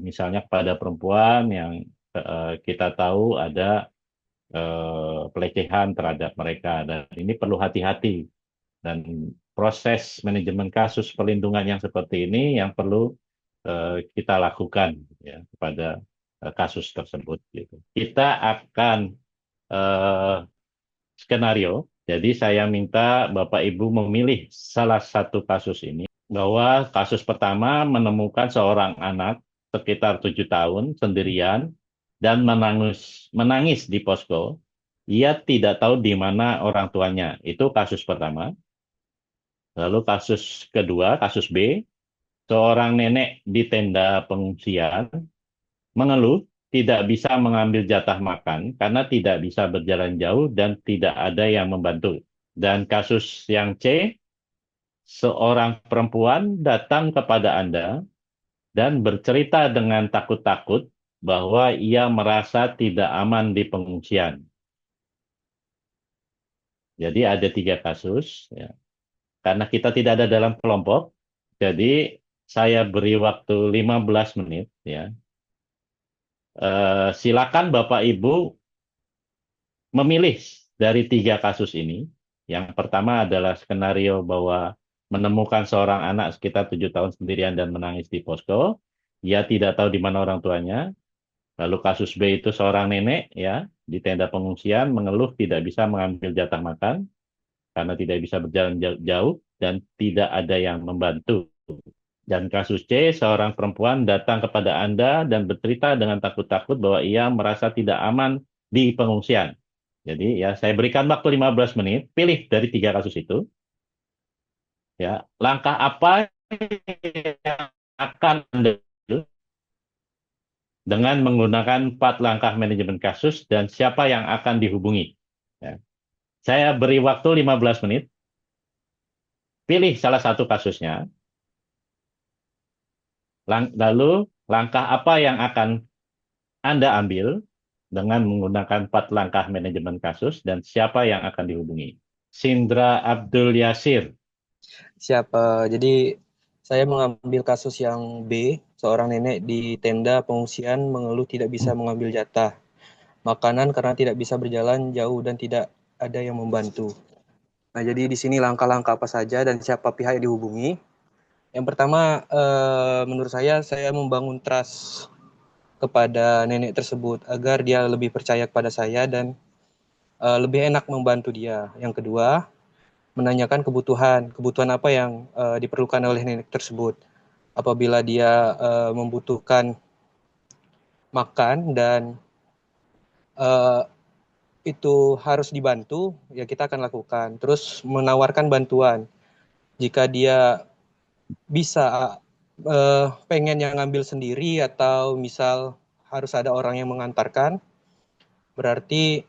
misalnya pada perempuan yang kita tahu ada pelecehan terhadap mereka, dan ini perlu hati-hati, dan proses manajemen kasus perlindungan yang seperti ini yang perlu kita lakukan ya kepada kasus tersebut gitu. Kita akan skenario. Jadi saya minta Bapak Ibu memilih salah satu kasus ini, bahwa kasus pertama menemukan seorang anak sekitar 7 tahun sendirian dan menangis di posko. Ia tidak tahu di mana orang tuanya. Itu kasus pertama. Lalu kasus kedua, kasus B, seorang nenek di tenda pengungsian mengeluh tidak bisa mengambil jatah makan karena tidak bisa berjalan jauh dan tidak ada yang membantu. Dan kasus yang C, seorang perempuan datang kepada Anda dan bercerita dengan takut-takut bahwa ia merasa tidak aman di pengungsian. Jadi ada 3 kasus. Ya. Karena kita tidak ada dalam kelompok, jadi saya beri waktu 15 menit. Ya. Silakan Bapak Ibu memilih dari 3 kasus ini. Yang pertama adalah skenario bahwa menemukan seorang anak sekitar 7 tahun sendirian dan menangis di posko. Ia tidak tahu di mana orang tuanya. Lalu kasus B itu seorang nenek ya di tenda pengungsian mengeluh tidak bisa mengambil jatah makan karena tidak bisa berjalan jauh dan tidak ada yang membantu. Dan kasus C, seorang perempuan datang kepada Anda dan bercerita dengan takut-takut bahwa ia merasa tidak aman di pengungsian. Jadi ya saya berikan waktu 15 menit, pilih dari 3 kasus itu. Ya, langkah apa yang akan Anda dengan menggunakan 4 langkah manajemen kasus dan siapa yang akan dihubungi. Ya. Saya beri waktu 15 menit, pilih salah satu kasusnya, lalu langkah apa yang akan Anda ambil dengan menggunakan 4 langkah manajemen kasus dan siapa yang akan dihubungi. Sindra Abdul Yasir. Siapa? Jadi saya mengambil kasus yang B, seorang nenek di tenda pengungsian mengeluh tidak bisa mengambil jatah makanan karena tidak bisa berjalan jauh dan tidak ada yang membantu. Nah, jadi di sini langkah-langkah apa saja dan siapa pihak yang dihubungi. Yang pertama, menurut saya membangun trust kepada nenek tersebut agar dia lebih percaya kepada saya dan lebih enak membantu dia. Yang kedua, menanyakan kebutuhan apa yang diperlukan oleh nenek tersebut. Apabila dia membutuhkan makan dan itu harus dibantu, ya kita akan lakukan. Terus menawarkan bantuan. Jika dia bisa pengen yang ngambil sendiri atau misal harus ada orang yang mengantarkan, berarti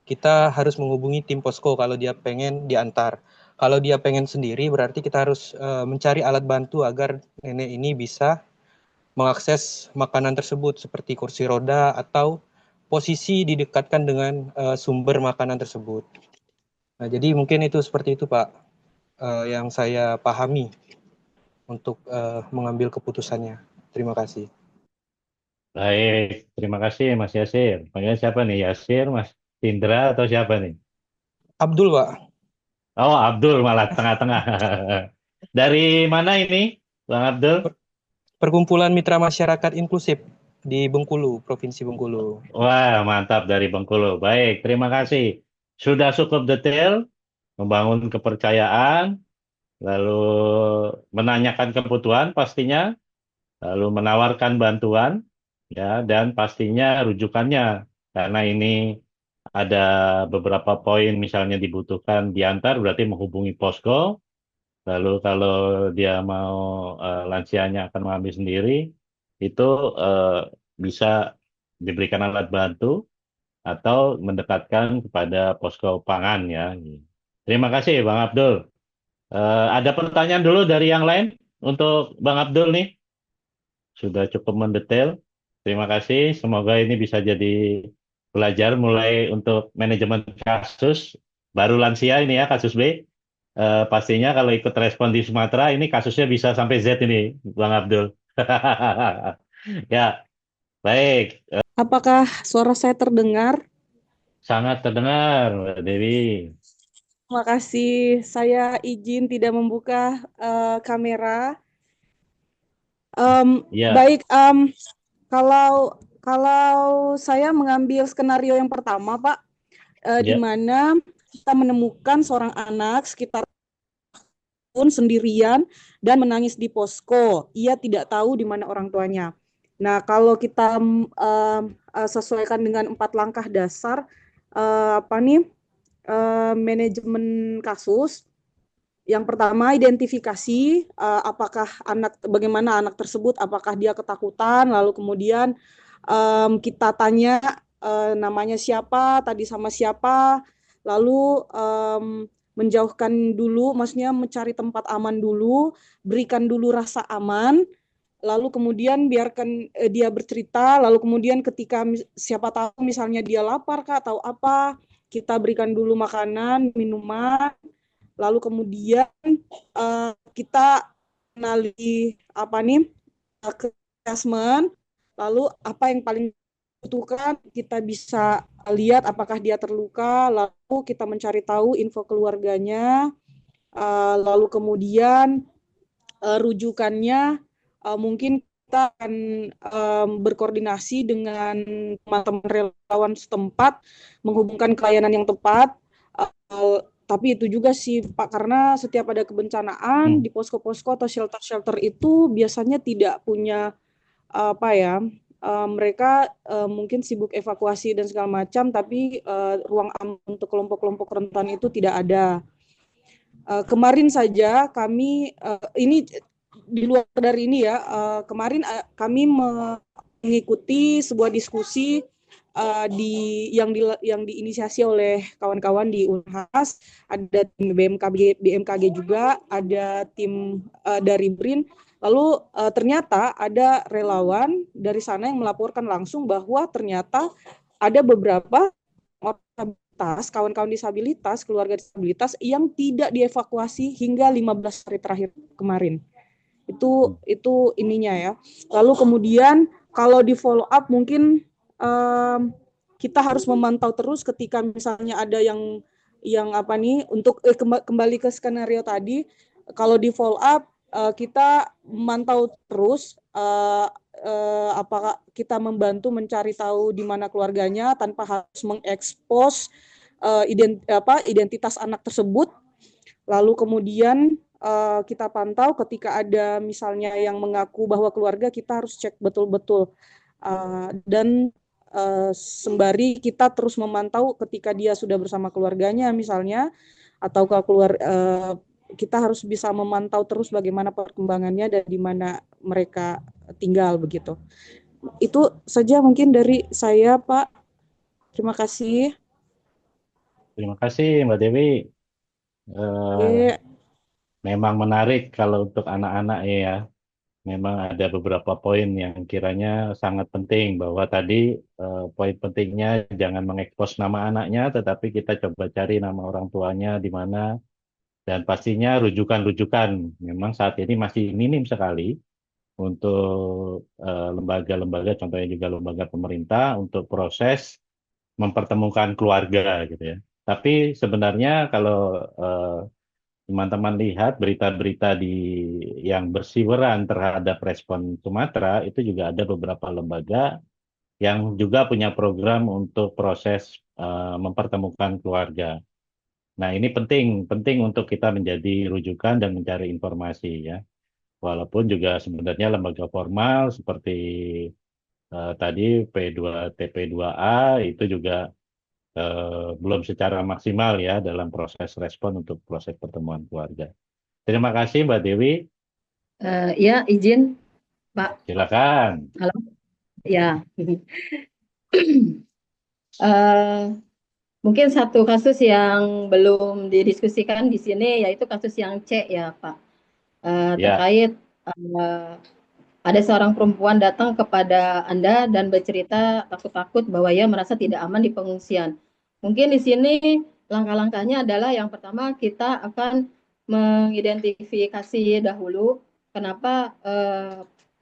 kita harus menghubungi tim posko kalau dia pengen diantar. Kalau dia pengen sendiri, berarti kita harus mencari alat bantu agar nenek ini bisa mengakses makanan tersebut seperti kursi roda atau posisi didekatkan dengan sumber makanan tersebut. Nah, jadi mungkin itu seperti itu, Pak, yang saya pahami untuk mengambil keputusannya. Terima kasih. Baik, terima kasih Mas Yasir. Panggilnya siapa nih? Yasir, Mas Indra atau siapa nih? Abdul, Pak. Oh, Abdul malah tengah-tengah. Dari mana ini, Bang Abdul? Perkumpulan Mitra Masyarakat Inklusif di Bengkulu, Provinsi Bengkulu. Wah, mantap dari Bengkulu. Baik, terima kasih. Sudah cukup detail, membangun kepercayaan, lalu menanyakan kebutuhan pastinya, lalu menawarkan bantuan, ya, dan pastinya rujukannya. Karena ini ada beberapa poin misalnya dibutuhkan diantar, berarti menghubungi posko. Lalu kalau dia mau lansianya akan mengambil sendiri, itu bisa diberikan alat bantu atau mendekatkan kepada posko pangan ya. Terima kasih Bang Abdul. Ada pertanyaan dulu dari yang lain untuk Bang Abdul nih. Sudah cukup mendetail. Terima kasih. Semoga ini bisa jadi belajar mulai untuk manajemen kasus. Baru lansia ini ya kasus B. Pastinya kalau ikut respon di Sumatera ini kasusnya bisa sampai Z ini, Bang Abdul. Ya, baik. Apakah suara saya terdengar? Sangat terdengar, Mbak Dewi. Terima kasih. Saya izin tidak membuka kamera. Ya, Baik, kalau saya mengambil skenario yang pertama, Pak, di ya, mana kita menemukan seorang anak sekitar tahun sendirian dan menangis di posko. Ia tidak tahu di mana orang tuanya. Nah, kalau kita sesuaikan dengan 4 langkah dasar, manajemen kasus. Yang pertama, identifikasi apakah bagaimana anak tersebut, apakah dia ketakutan, lalu kemudian kita tanya namanya siapa, tadi sama siapa, lalu menjauhkan dulu, maksudnya mencari tempat aman dulu, berikan dulu rasa aman, lalu kemudian biarkan dia bercerita, lalu kemudian ketika siapa tahu misalnya dia lapar kah atau apa, kita berikan dulu makanan, minuman, lalu kemudian kita kenali assessment, lalu apa yang paling dibutuhkan, kita bisa lihat apakah dia terluka, lalu kita mencari tahu info keluarganya, lalu kemudian rujukannya mungkin kita akan berkoordinasi dengan teman-teman relawan setempat, menghubungkan ke layanan yang tepat. Tapi itu juga sih Pak, karena setiap ada kebencanaan di posko-posko atau shelter-shelter itu biasanya tidak punya mereka mungkin sibuk evakuasi dan segala macam, tapi ruang aman untuk kelompok-kelompok rentan itu tidak ada. Kemarin saja kami ini di luar dari ini ya, kemarin kami mengikuti sebuah diskusi yang diinisiasi oleh kawan-kawan di Unhas, ada tim BMKG juga, ada tim dari BRIN. Lalu ternyata ada relawan dari sana yang melaporkan langsung bahwa ternyata ada beberapa kawan-kawan disabilitas, keluarga disabilitas yang tidak dievakuasi hingga 15 hari terakhir kemarin. Itu ininya ya. Lalu kemudian kalau di follow up mungkin kita harus memantau terus ketika misalnya ada yang untuk kembali ke skenario tadi, kalau di follow up kita memantau terus apakah kita membantu mencari tahu di mana keluarganya tanpa harus mengekspos identitas anak tersebut. Lalu kemudian kita pantau ketika ada misalnya yang mengaku bahwa keluarga, kita harus cek betul-betul dan sembari kita terus memantau ketika dia sudah bersama keluarganya misalnya, atau kita harus bisa memantau terus bagaimana perkembangannya dan di mana mereka tinggal begitu. Itu saja mungkin dari saya, Pak. Terima kasih. Terima kasih Mbak Dewi. Memang menarik kalau untuk anak-anak ya. Memang ada beberapa poin yang kiranya sangat penting, bahwa tadi poin pentingnya jangan mengekspos nama anaknya, tetapi kita coba cari nama orang tuanya di mana, dan pastinya rujukan-rujukan memang saat ini masih minim sekali untuk lembaga-lembaga, contohnya juga lembaga pemerintah untuk proses mempertemukan keluarga gitu ya. Tapi sebenarnya kalau teman-teman lihat berita-berita yang berseliweran terhadap respon Sumatera, itu juga ada beberapa lembaga yang juga punya program untuk proses mempertemukan keluarga. Nah, ini penting untuk kita menjadi rujukan dan mencari informasi ya. Walaupun juga sebenarnya lembaga formal seperti tadi TP2A itu juga belum secara maksimal ya dalam proses respon untuk proses pertemuan keluarga. Terima kasih Mbak Dewi. Ya, izin Pak. Silakan. Halo. Ya. Mungkin satu kasus yang belum didiskusikan di sini yaitu kasus yang C ya Pak. Terkait ada seorang perempuan datang kepada Anda dan bercerita takut-takut bahwa ia merasa tidak aman di pengungsian. Mungkin di sini langkah-langkahnya adalah yang pertama kita akan mengidentifikasi dahulu kenapa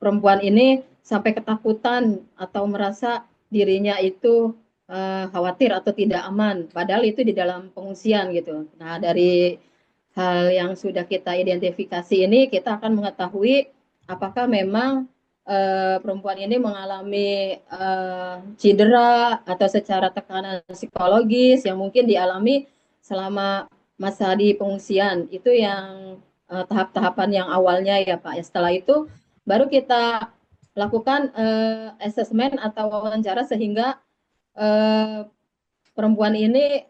perempuan ini sampai ketakutan atau merasa dirinya itu khawatir atau tidak aman, padahal itu di dalam pengungsian gitu. Nah, dari hal yang sudah kita identifikasi ini, kita akan mengetahui apakah memang perempuan ini mengalami cedera atau secara tekanan psikologis yang mungkin dialami selama masa di pengungsian. Itu yang tahap-tahapan yang awalnya ya Pak. Setelah itu baru kita lakukan asesmen atau wawancara sehingga perempuan ini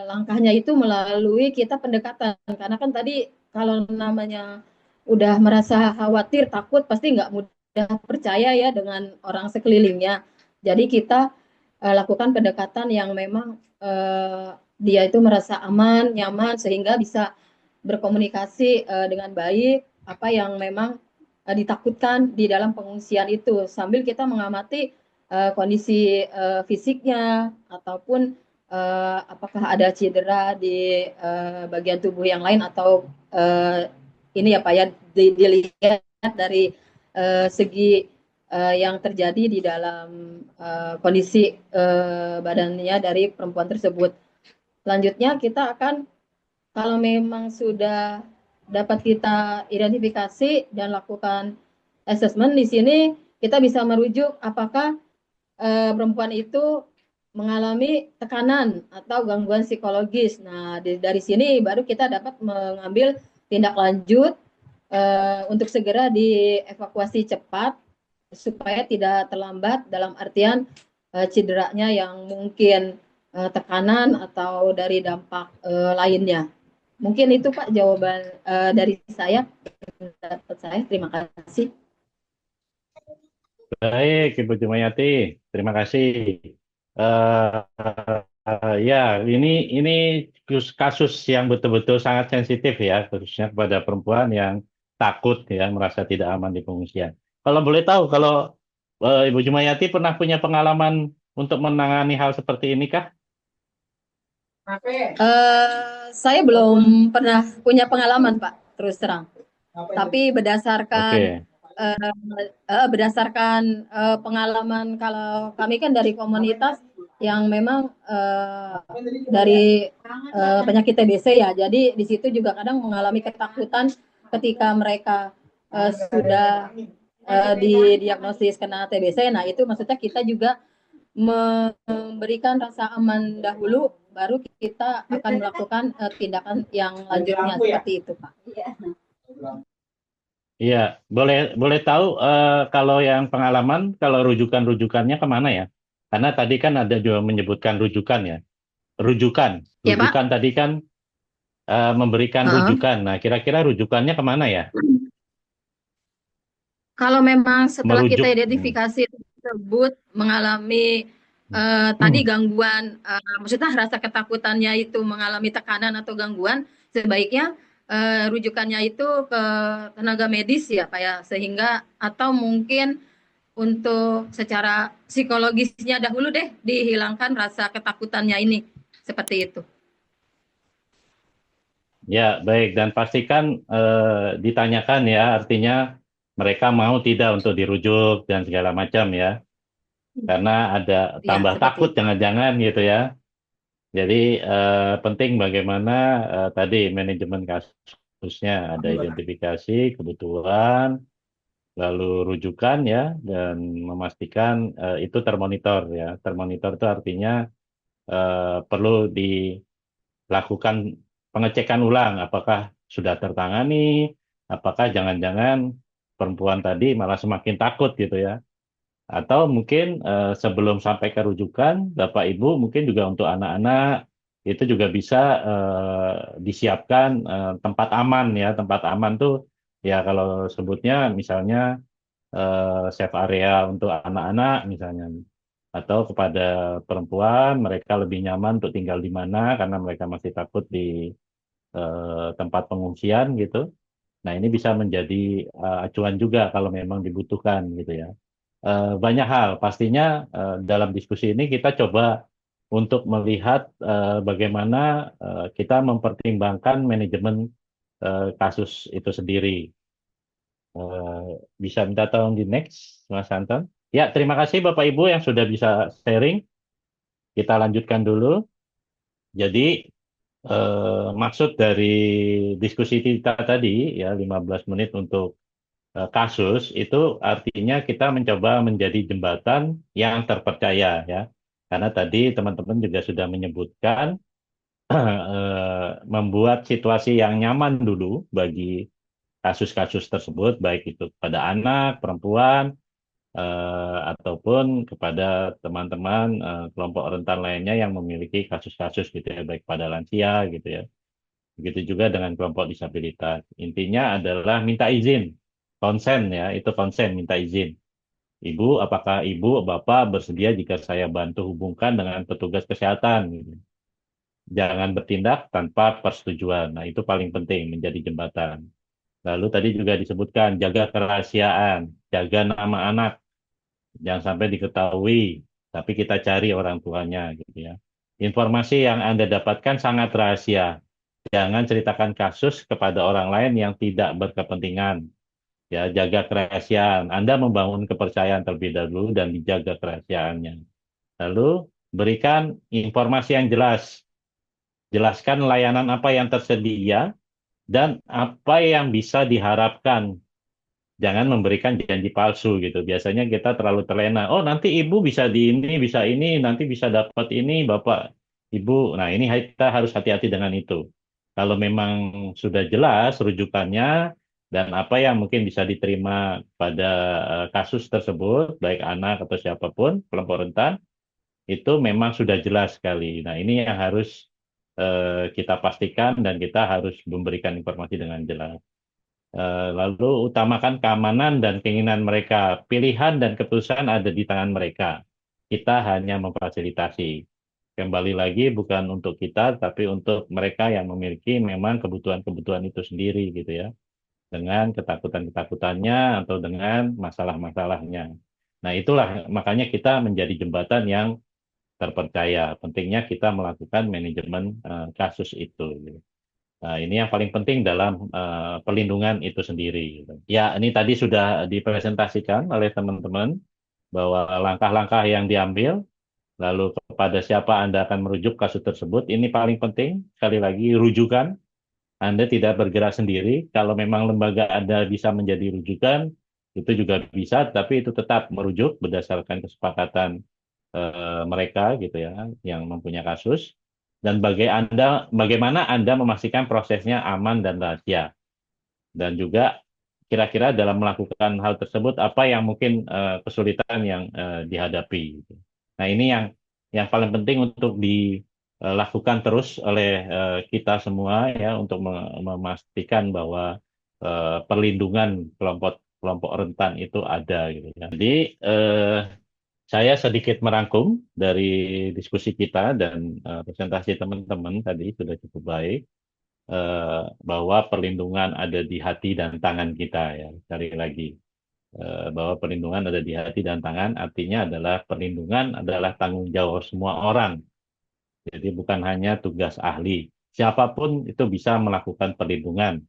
langkahnya itu melalui kita pendekatan, karena kan tadi kalau namanya udah merasa khawatir, takut, pasti nggak mudah percaya ya dengan orang sekelilingnya. Jadi kita lakukan pendekatan yang memang dia itu merasa aman, nyaman sehingga bisa berkomunikasi dengan baik apa yang memang ditakutkan di dalam pengungsian itu sambil kita mengamati kondisi fisiknya ataupun apakah ada cedera di bagian tubuh yang lain atau ini ya Pak ya dilihat dari segi yang terjadi di dalam kondisi badannya dari perempuan tersebut. Selanjutnya kita akan kalau memang sudah dapat kita identifikasi dan lakukan assessment di sini kita bisa merujuk apakah perempuan itu mengalami tekanan atau gangguan psikologis. Nah, dari sini baru kita dapat mengambil tindak lanjut untuk segera dievakuasi cepat supaya tidak terlambat dalam artian cederanya yang mungkin tekanan atau dari dampak lainnya. Mungkin itu Pak jawaban dari saya. Terima kasih. Baik, Ibu Jumayati, terima kasih. Ya, ini kasus yang betul-betul sangat sensitif ya, khususnya kepada perempuan yang takut ya, merasa tidak aman di pengungsian. Kalau boleh tahu, kalau Ibu Jumayati pernah punya pengalaman untuk menangani hal seperti ini kah? Saya belum pernah punya pengalaman Pak, terus terang. Tapi berdasarkan berdasarkan pengalaman kalau kami kan dari komunitas yang memang dari penyakit TBC ya, jadi di situ juga kadang mengalami ketakutan ketika mereka sudah didiagnosis kena TBC. Nah itu maksudnya kita juga memberikan rasa aman dahulu, baru kita akan melakukan tindakan yang lanjutnya seperti itu Pak. Iya, boleh tahu kalau yang pengalaman, kalau rujukannya kemana ya? Karena tadi kan ada juga menyebutkan rujukan ya. Rujukan Ya, Pak. tadi kan memberikan rujukan. Nah, kira-kira rujukannya kemana ya? Kalau memang setelah Merujuk. kita identifikasi tersebut mengalami tadi gangguan, maksudnya rasa ketakutannya itu mengalami tekanan atau gangguan, sebaiknya rujukannya itu ke tenaga medis ya Pak ya, sehingga atau mungkin untuk secara psikologisnya dahulu deh dihilangkan rasa ketakutannya ini, seperti itu. Ya, baik. Dan pastikan ditanyakan ya, artinya mereka mau tidak untuk dirujuk dan segala macam ya. Karena ada tambah takut jangan-jangan gitu ya. Jadi penting bagaimana tadi manajemen kasusnya, ada identifikasi kebutuhan, lalu rujukan ya, dan memastikan itu termonitor ya. Termonitor itu artinya perlu dilakukan pengecekan ulang apakah sudah tertangani, apakah jangan-jangan perempuan tadi malah semakin takut gitu ya. Atau mungkin sebelum sampai ke rujukan, Bapak Ibu mungkin juga untuk anak-anak itu juga bisa disiapkan tempat aman ya. Tempat aman tuh ya kalau sebutnya misalnya safe area untuk anak-anak misalnya. Atau kepada perempuan mereka lebih nyaman untuk tinggal di mana karena mereka masih takut di tempat pengungsian gitu. Nah ini bisa menjadi acuan juga kalau memang dibutuhkan gitu ya. Banyak hal. Pastinya dalam diskusi ini kita coba untuk melihat bagaimana kita mempertimbangkan manajemen kasus itu sendiri. Bisa minta tolong di next, Mas Anton. Ya, terima kasih Bapak Ibu yang sudah bisa sharing. Kita lanjutkan dulu. Jadi maksud dari diskusi kita tadi ya 15 menit untuk kasus itu artinya kita mencoba menjadi jembatan yang terpercaya ya. Karena tadi teman-teman juga sudah menyebutkan membuat situasi yang nyaman dulu bagi kasus-kasus tersebut, baik itu kepada anak, perempuan, ataupun kepada teman-teman kelompok rentan lainnya yang memiliki kasus-kasus gitu ya, baik pada lansia gitu ya. Begitu juga dengan kelompok disabilitas. Intinya adalah minta izin. Konsen ya, itu konsen, minta izin. Ibu, apakah ibu, bapak bersedia jika saya bantu hubungkan dengan petugas kesehatan? Gitu. jangan bertindak tanpa persetujuan. Nah, itu paling penting menjadi jembatan. Lalu tadi juga disebutkan jaga kerahasiaan, jaga nama anak, jangan sampai diketahui, tapi kita cari orang tuanya gitu ya. Informasi yang Anda dapatkan sangat rahasia. Jangan ceritakan kasus kepada orang lain yang tidak berkepentingan. Ya, jaga kerahasiaan. Anda membangun kepercayaan terlebih dahulu dan dijaga kerahasiaannya. Lalu berikan informasi yang jelas. Jelaskan layanan apa yang tersedia dan apa yang bisa diharapkan. Jangan memberikan janji palsu gitu. Biasanya kita terlalu terlena. Oh, nanti ibu bisa di ini, bisa ini, nanti bisa dapat ini, bapak, ibu. Nah, ini kita harus hati-hati dengan itu. Kalau memang sudah jelas rujukannya dan apa yang mungkin bisa diterima pada kasus tersebut, baik anak atau siapapun, kelompok rentan, itu memang sudah jelas sekali. Nah, ini yang harus kita pastikan dan kita harus memberikan informasi dengan jelas. Lalu utamakan keamanan dan keinginan mereka. Pilihan dan keputusan ada di tangan mereka. Kita hanya memfasilitasi. Kembali lagi bukan untuk kita, tapi untuk mereka yang memiliki memang kebutuhan-kebutuhan itu sendiri gitu ya. Dengan ketakutan-ketakutannya atau dengan masalah-masalahnya. Nah, itulah makanya kita menjadi jembatan yang terpercaya. Pentingnya kita melakukan manajemen kasus itu. Gitu. Nah, ini yang paling penting dalam perlindungan itu sendiri. Gitu. Ya, ini tadi sudah dipresentasikan oleh teman-teman bahwa langkah-langkah yang diambil, lalu kepada siapa Anda akan merujuk kasus tersebut, ini paling penting. Sekali lagi, rujukan. Anda tidak bergerak sendiri. Kalau memang lembaga Anda bisa menjadi rujukan, itu juga bisa, tapi itu tetap merujuk berdasarkan kesepakatan mereka gitu ya, yang mempunyai kasus. Dan bagaimana Anda memastikan prosesnya aman dan rahasia. Dan juga kira-kira dalam melakukan hal tersebut, apa yang mungkin kesulitan yang dihadapi. Nah, ini yang paling penting untuk dilakukan terus oleh kita semua ya, untuk memastikan bahwa perlindungan kelompok rentan itu ada. Gitu ya. Jadi, saya sedikit merangkum dari diskusi kita dan presentasi teman-teman tadi sudah cukup baik, bahwa perlindungan ada di hati dan tangan kita ya. Sekali lagi, bahwa perlindungan ada di hati dan tangan, artinya adalah perlindungan adalah tanggung jawab semua orang. Jadi bukan hanya tugas ahli. Siapapun itu bisa melakukan perlindungan.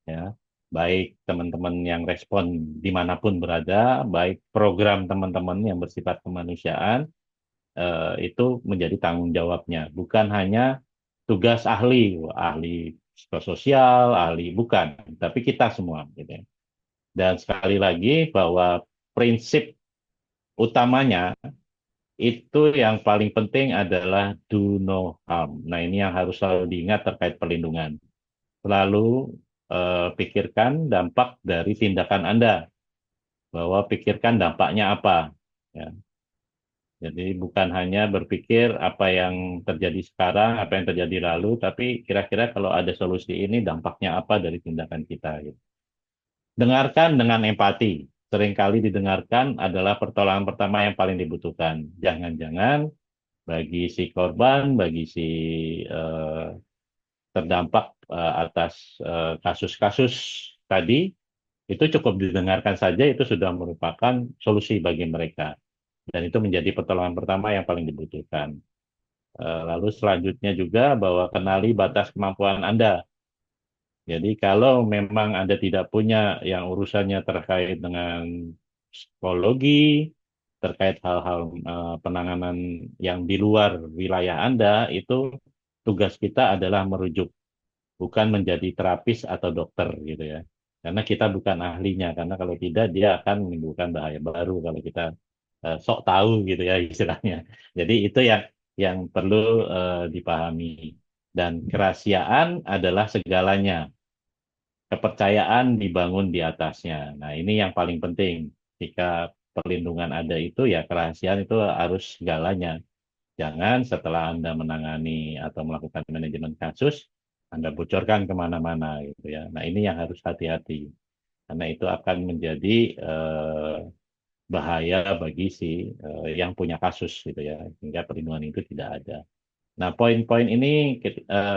Ya. Baik teman-teman yang respon dimanapun berada, baik program teman-teman yang bersifat kemanusiaan, itu menjadi tanggung jawabnya. Bukan hanya tugas ahli psikososial, ahli, bukan, tapi kita semua. Gitu ya. Dan sekali lagi bahwa prinsip utamanya itu yang paling penting adalah do no harm. Nah, ini yang harus selalu diingat terkait perlindungan. Selalu pikirkan dampak dari tindakan Anda, bahwa pikirkan dampaknya apa. Ya. Jadi bukan hanya berpikir apa yang terjadi sekarang, apa yang terjadi lalu, tapi kira-kira kalau ada solusi ini dampaknya apa dari tindakan kita. Gitu. Dengarkan dengan empati. Seringkali didengarkan adalah pertolongan pertama yang paling dibutuhkan. Jangan-jangan bagi si korban, bagi si terdampak atas kasus-kasus tadi, itu cukup didengarkan saja, itu sudah merupakan solusi bagi mereka. Dan itu menjadi pertolongan pertama yang paling dibutuhkan. Lalu selanjutnya juga bahwa kenali batas kemampuan Anda. Jadi kalau memang Anda tidak punya yang urusannya terkait dengan psikologi, terkait hal-hal penanganan yang di luar wilayah Anda, itu tugas kita adalah merujuk, bukan menjadi terapis atau dokter gitu ya. Karena kita bukan ahlinya, karena kalau tidak dia akan menimbulkan bahaya baru kalau kita sok tahu gitu ya istilahnya. Jadi itu yang perlu dipahami. Dan kerahasiaan adalah segalanya. Kepercayaan dibangun di atasnya. Nah, ini yang paling penting. Jika perlindungan ada itu, ya kerahasiaan itu harus segalanya. Jangan setelah Anda menangani atau melakukan manajemen kasus, Anda bocorkan kemana-mana gitu ya. Nah, ini yang harus hati-hati. Karena itu akan menjadi bahaya bagi si yang punya kasus gitu ya, sehingga perlindungan itu tidak ada. Nah, poin-poin ini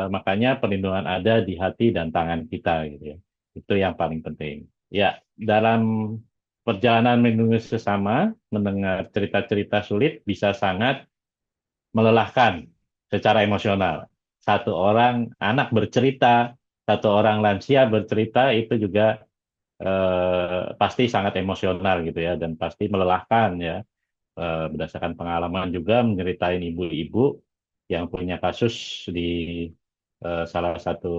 makanya perlindungan ada di hati dan tangan kita gitu ya. Itu yang paling penting. Ya, dalam perjalanan melindungi sesama, mendengar cerita-cerita sulit bisa sangat melelahkan secara emosional. Satu orang anak bercerita, satu orang lansia bercerita itu juga pasti sangat emosional gitu ya, dan pasti melelahkan ya. Berdasarkan pengalaman juga menyeritain ibu-ibu yang punya kasus di salah satu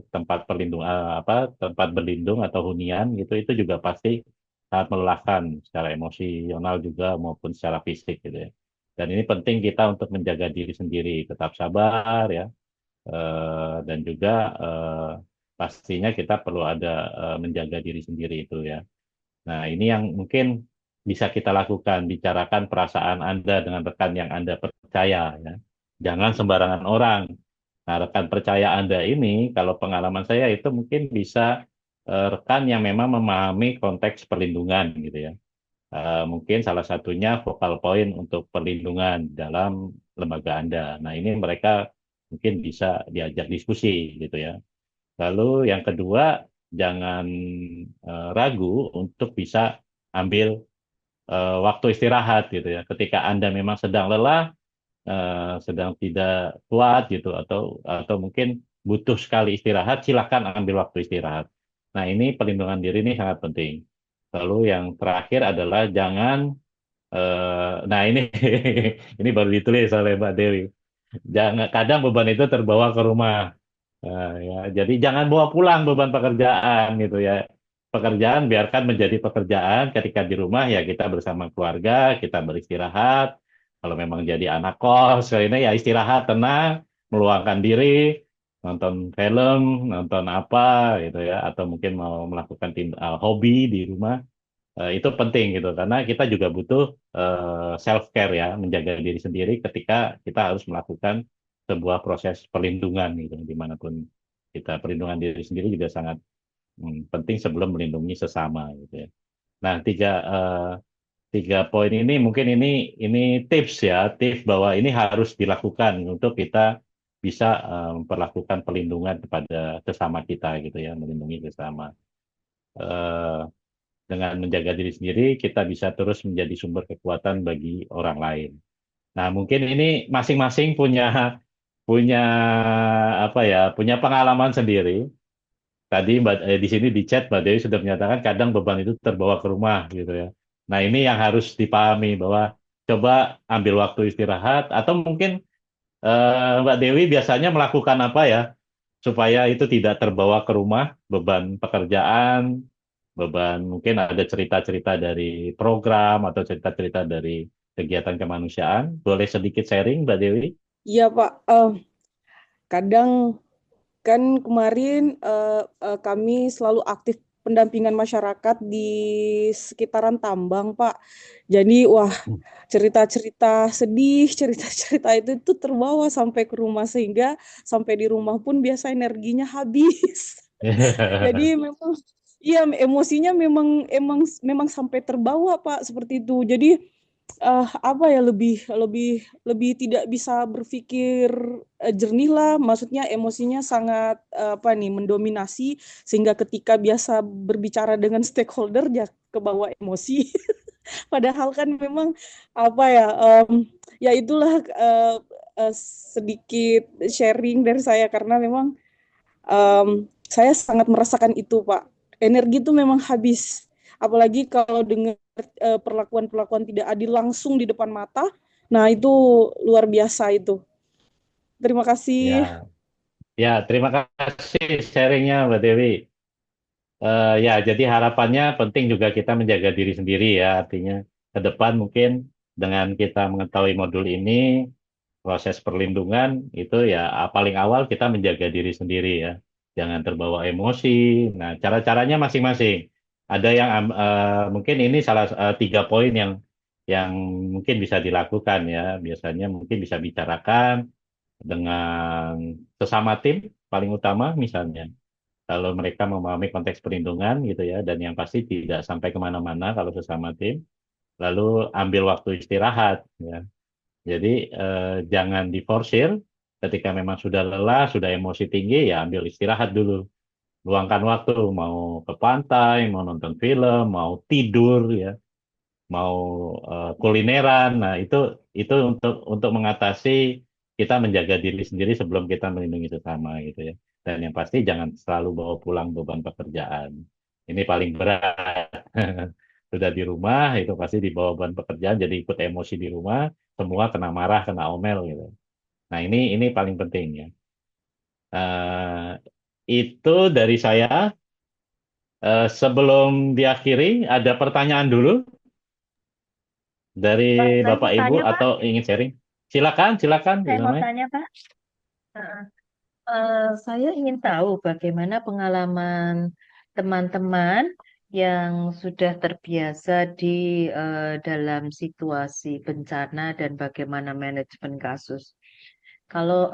tempat perlindungan tempat berlindung atau hunian gitu, itu juga pasti sangat melelahkan secara emosional juga maupun secara fisik gitu ya. Dan ini penting kita untuk menjaga diri sendiri, tetap sabar ya. Dan juga pastinya kita perlu ada menjaga diri sendiri itu ya. Nah, ini yang mungkin bisa kita lakukan, bicarakan perasaan Anda dengan rekan yang Anda percaya ya. Jangan sembarangan orang. Nah, rekan percaya Anda ini, kalau pengalaman saya itu mungkin bisa rekan yang memang memahami konteks perlindungan gitu ya. Mungkin salah satunya focal point untuk perlindungan dalam lembaga Anda. Nah, ini mereka mungkin bisa diajak diskusi gitu ya. Lalu yang kedua, jangan ragu untuk bisa ambil waktu istirahat gitu ya. Ketika Anda memang sedang lelah, sedang tidak kuat gitu, atau mungkin butuh sekali istirahat, silakan ambil waktu istirahat. Nah, ini perlindungan diri ini sangat penting. Lalu yang terakhir adalah jangan, nah ini ini baru ditulis oleh Mbak Dewi. Jangan, kadang beban itu terbawa ke rumah. Ya, jadi jangan bawa pulang beban pekerjaan gitu ya. Pekerjaan biarkan menjadi pekerjaan. Ketika di rumah ya kita bersama keluarga, kita beristirahat. Kalau memang jadi anak kos, ini ya istirahat, tenang, meluangkan diri, nonton film, nonton apa gitu ya, atau mungkin mau melakukan hobi di rumah. Itu penting gitu karena kita juga butuh self care ya, menjaga diri sendiri ketika kita harus melakukan sebuah proses perlindungan gitu, dimanapun kita. Perlindungan diri sendiri juga sangat penting sebelum melindungi sesama gitu ya. Nah, tiga poin ini mungkin ini tips ya, tips bahwa ini harus dilakukan untuk kita bisa memperlakukan perlindungan kepada sesama kita gitu ya, melindungi sesama. Eh, dengan menjaga diri sendiri, kita bisa terus menjadi sumber kekuatan bagi orang lain. Nah, mungkin ini masing-masing punya punya apa ya, punya pengalaman sendiri. Tadi di sini di chat Mbak Dewi sudah menyatakan kadang beban itu terbawa ke rumah gitu ya. Nah, ini yang harus dipahami bahwa coba ambil waktu istirahat, atau mungkin Mbak Dewi biasanya melakukan apa ya supaya itu tidak terbawa ke rumah, beban pekerjaan, beban mungkin ada cerita-cerita dari program atau cerita-cerita dari kegiatan kemanusiaan. Boleh sedikit sharing, Mbak Dewi? Iya Pak, kadang kan kemarin kami selalu aktif pendampingan masyarakat di sekitaran tambang, Pak. Jadi, wah, cerita-cerita sedih, cerita-cerita itu terbawa sampai ke rumah, sehingga sampai di rumah pun biasa energinya habis. Jadi memang, iya, emosinya memang sampai terbawa, Pak, seperti itu. Jadi apa ya, lebih tidak bisa berpikir jernih lah, maksudnya emosinya sangat apa nih, mendominasi, sehingga ketika biasa berbicara dengan stakeholder ya kebawa emosi. Padahal kan memang apa ya, ya itulah sedikit sharing dari saya, karena memang saya sangat merasakan itu, Pak. Energi itu memang habis. Apalagi kalau dengar perlakuan-perlakuan tidak adil langsung di depan mata. Nah, itu luar biasa itu. Terima kasih. Ya, ya, terima kasih sharingnya Mbak Dewi. Ya, jadi harapannya penting juga kita menjaga diri sendiri ya, artinya ke depan mungkin dengan kita mengetahui modul ini, proses perlindungan itu ya paling awal kita menjaga diri sendiri ya, jangan terbawa emosi. Nah, cara-caranya masing-masing. Ada yang mungkin ini salah 3 poin yang mungkin bisa dilakukan ya. Biasanya mungkin bisa bicarakan dengan sesama tim paling utama misalnya. Kalau mereka memahami konteks perlindungan gitu ya, dan yang pasti tidak sampai kemana-mana kalau sesama tim. Lalu ambil waktu istirahat ya. Jadi jangan diforsir, Ketika memang sudah lelah, sudah emosi tinggi, ya ambil istirahat dulu. Luangkan waktu, mau ke pantai, mau nonton film, mau tidur, ya, mau kulineran. Nah, itu untuk mengatasi kita menjaga diri sendiri sebelum kita melindungi sesama gitu ya. Dan yang pasti jangan selalu bawa pulang beban pekerjaan. Ini paling berat. Sudah di rumah itu pasti dibawa beban pekerjaan, jadi ikut emosi di rumah, semua kena marah, kena omel gitu. Nah, ini paling penting ya. Eh, itu dari saya. Sebelum diakhiri, ada pertanyaan dulu dari Saya Bapak mau Ibu tanya, Pak. atau ingin sharing? Silakan, Bu Saya mau Samai. tanya, Pak. Heeh. Saya ingin tahu bagaimana pengalaman teman-teman yang sudah terbiasa di dalam situasi bencana dan bagaimana manajemen kasus. Kalau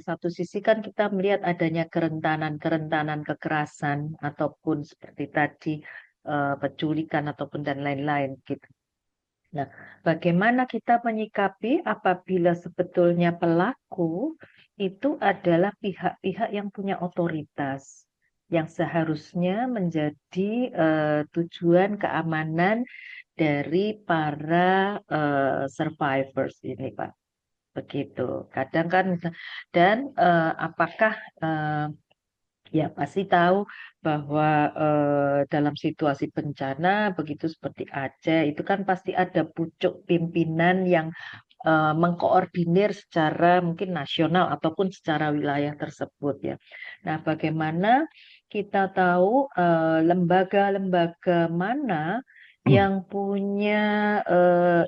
satu sisi kan kita melihat adanya kerentanan-kerentanan kekerasan ataupun seperti tadi penculikan ataupun dan lain-lain gitu. Nah, bagaimana kita menyikapi apabila sebetulnya pelaku itu adalah pihak-pihak yang punya otoritas, yang seharusnya menjadi tujuan keamanan dari para survivors ini, Pak. Begitu. Kadang kan, dan apakah ya pasti tahu bahwa dalam situasi bencana begitu seperti Aceh itu kan pasti ada pucuk pimpinan yang mengkoordinir secara mungkin nasional ataupun secara wilayah tersebut ya. Nah, bagaimana kita tahu lembaga-lembaga mana yang punya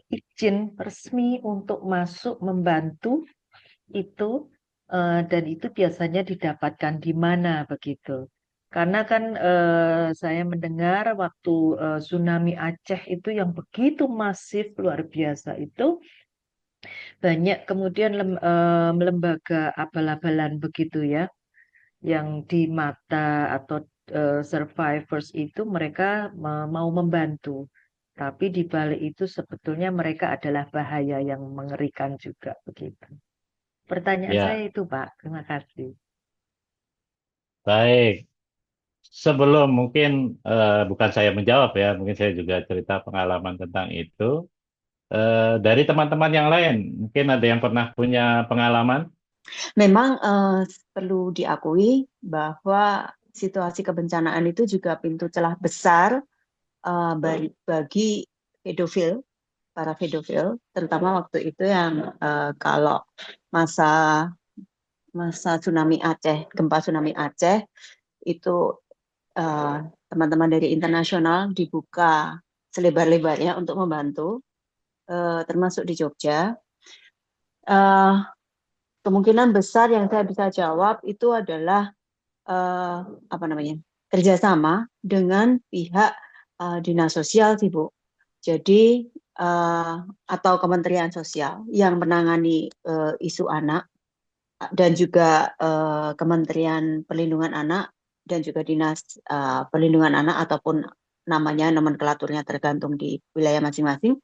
izin resmi untuk masuk membantu itu dan itu biasanya didapatkan di mana begitu. Karena kan saya mendengar waktu tsunami Aceh itu yang begitu masif luar biasa itu banyak kemudian lembaga abal-abalan begitu ya yang di mata atau survivors itu mereka mau membantu. Tapi di balik itu sebetulnya mereka adalah bahaya yang mengerikan juga begitu. Pertanyaan saya Ya, itu, Pak. Terima kasih. baik. Sebelum mungkin bukan saya menjawab ya, mungkin saya juga cerita pengalaman tentang itu. Dari teman-teman yang lain, mungkin ada yang pernah punya pengalaman? Memang perlu diakui bahwa situasi kebencanaan itu juga pintu celah besar bagi pedofil, para pedofil, terutama waktu itu yang kalau masa tsunami Aceh, gempa tsunami Aceh itu teman-teman dari internasional dibuka selebar-lebarnya untuk membantu, termasuk di Jogja. Kemungkinan besar yang saya bisa jawab itu adalah kerjasama dengan pihak dinas sosial sih Bu. Jadi atau Kementerian Sosial yang menangani isu anak dan juga Kementerian Perlindungan Anak dan juga Dinas Perlindungan Anak ataupun namanya nomenklaturnya tergantung di wilayah masing-masing.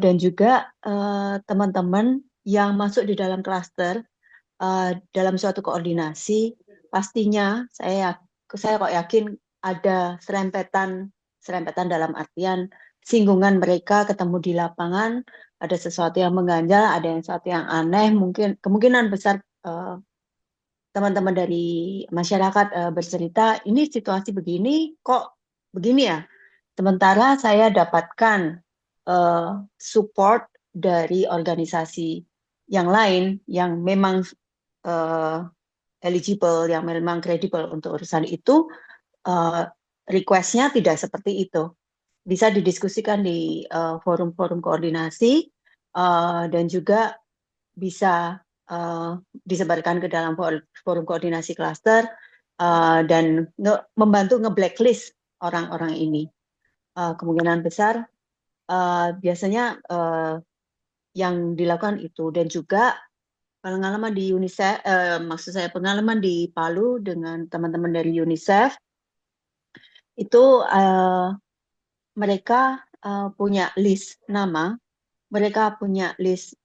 Dan juga teman-teman yang masuk di dalam klaster dalam suatu koordinasi pastinya saya kok yakin ada serempetan dalam artian singgungan mereka ketemu di lapangan, ada sesuatu yang mengganjal, ada yang sesuatu yang aneh, mungkin kemungkinan besar teman-teman dari masyarakat bercerita ini situasi begini kok begini ya. Sementara saya dapatkan support dari organisasi yang lain yang memang eligible, yang memang kredibel untuk urusan itu, request-nya tidak seperti itu. Bisa didiskusikan di forum-forum koordinasi dan juga bisa disebarkan ke dalam forum koordinasi klaster dan membantu nge-blacklist orang-orang ini. Kemungkinan besar biasanya yang dilakukan itu, dan juga pengalaman di UNICEF, maksud saya pengalaman di Palu dengan teman-teman dari UNICEF itu mereka punya list nama mereka punya list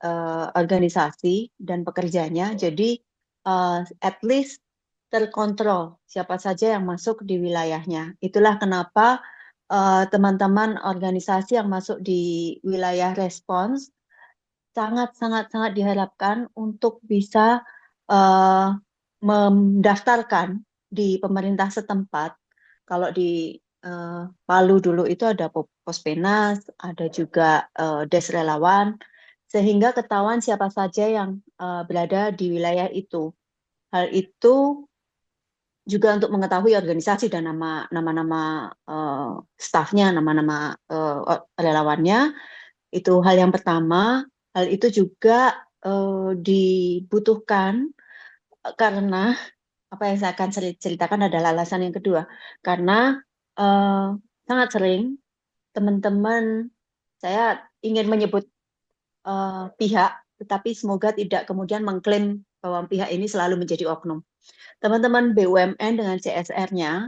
organisasi dan pekerjanya, jadi at least terkontrol siapa saja yang masuk di wilayahnya. Itulah kenapa teman-teman organisasi yang masuk di wilayah respons sangat diharapkan untuk bisa mendaftarkan di pemerintah setempat. Kalau di Palu dulu itu ada Pospenas, ada juga Des Relawan, sehingga ketahuan siapa saja yang berada di wilayah itu. Hal itu juga untuk mengetahui organisasi dan nama-nama stafnya, nama-nama relawannya. Itu hal yang pertama. Hal itu juga dibutuhkan karena apa yang saya akan ceritakan adalah alasan yang kedua. Karena sangat sering teman-teman, saya ingin menyebut pihak, tetapi semoga tidak kemudian mengklaim bahwa pihak ini selalu menjadi oknum. Teman-teman BUMN dengan CSR-nya,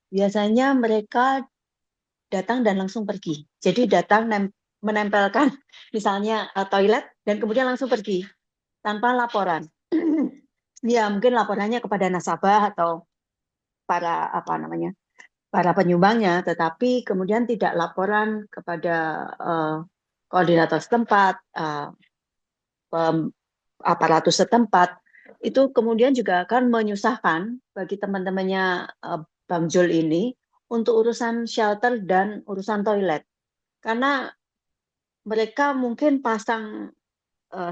biasanya mereka datang dan langsung pergi. Jadi datang menempelkan misalnya toilet dan kemudian langsung pergi tanpa laporan. Ya mungkin laporannya kepada nasabah atau para para penyumbangnya, tetapi kemudian tidak laporan kepada koordinator setempat, aparatus setempat. Itu kemudian juga akan menyusahkan bagi teman-temannya Bang Jul ini untuk urusan shelter dan urusan toilet. Karena mereka mungkin pasang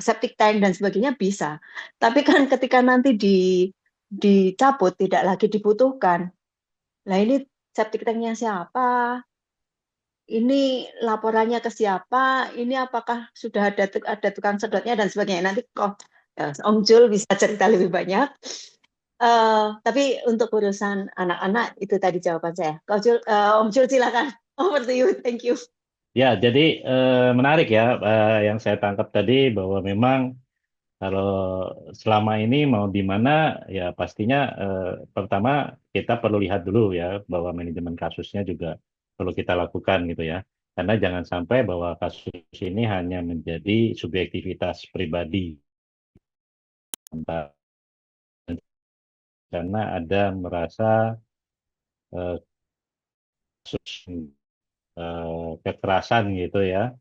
septic tank dan sebagainya bisa. Tapi kan ketika nanti dicabut, tidak lagi dibutuhkan. Nah ini septic tanknya siapa? Ini laporannya ke siapa? Ini apakah sudah ada tukang sedotnya dan sebagainya. Nanti kok Om Jul bisa cerita lebih banyak. Tapi untuk urusan anak-anak itu tadi jawaban saya. Om Jul silakan. Over to you. Thank you. Ya, jadi menarik ya yang saya tangkap tadi bahwa memang kalau selama ini mau di mana ya pastinya pertama kita perlu lihat dulu ya bahwa manajemen kasusnya juga perlu kita lakukan gitu ya. Karena jangan sampai bahwa kasus ini hanya menjadi subjektivitas pribadi. Karena ada merasa kasus kekerasan gitu ya,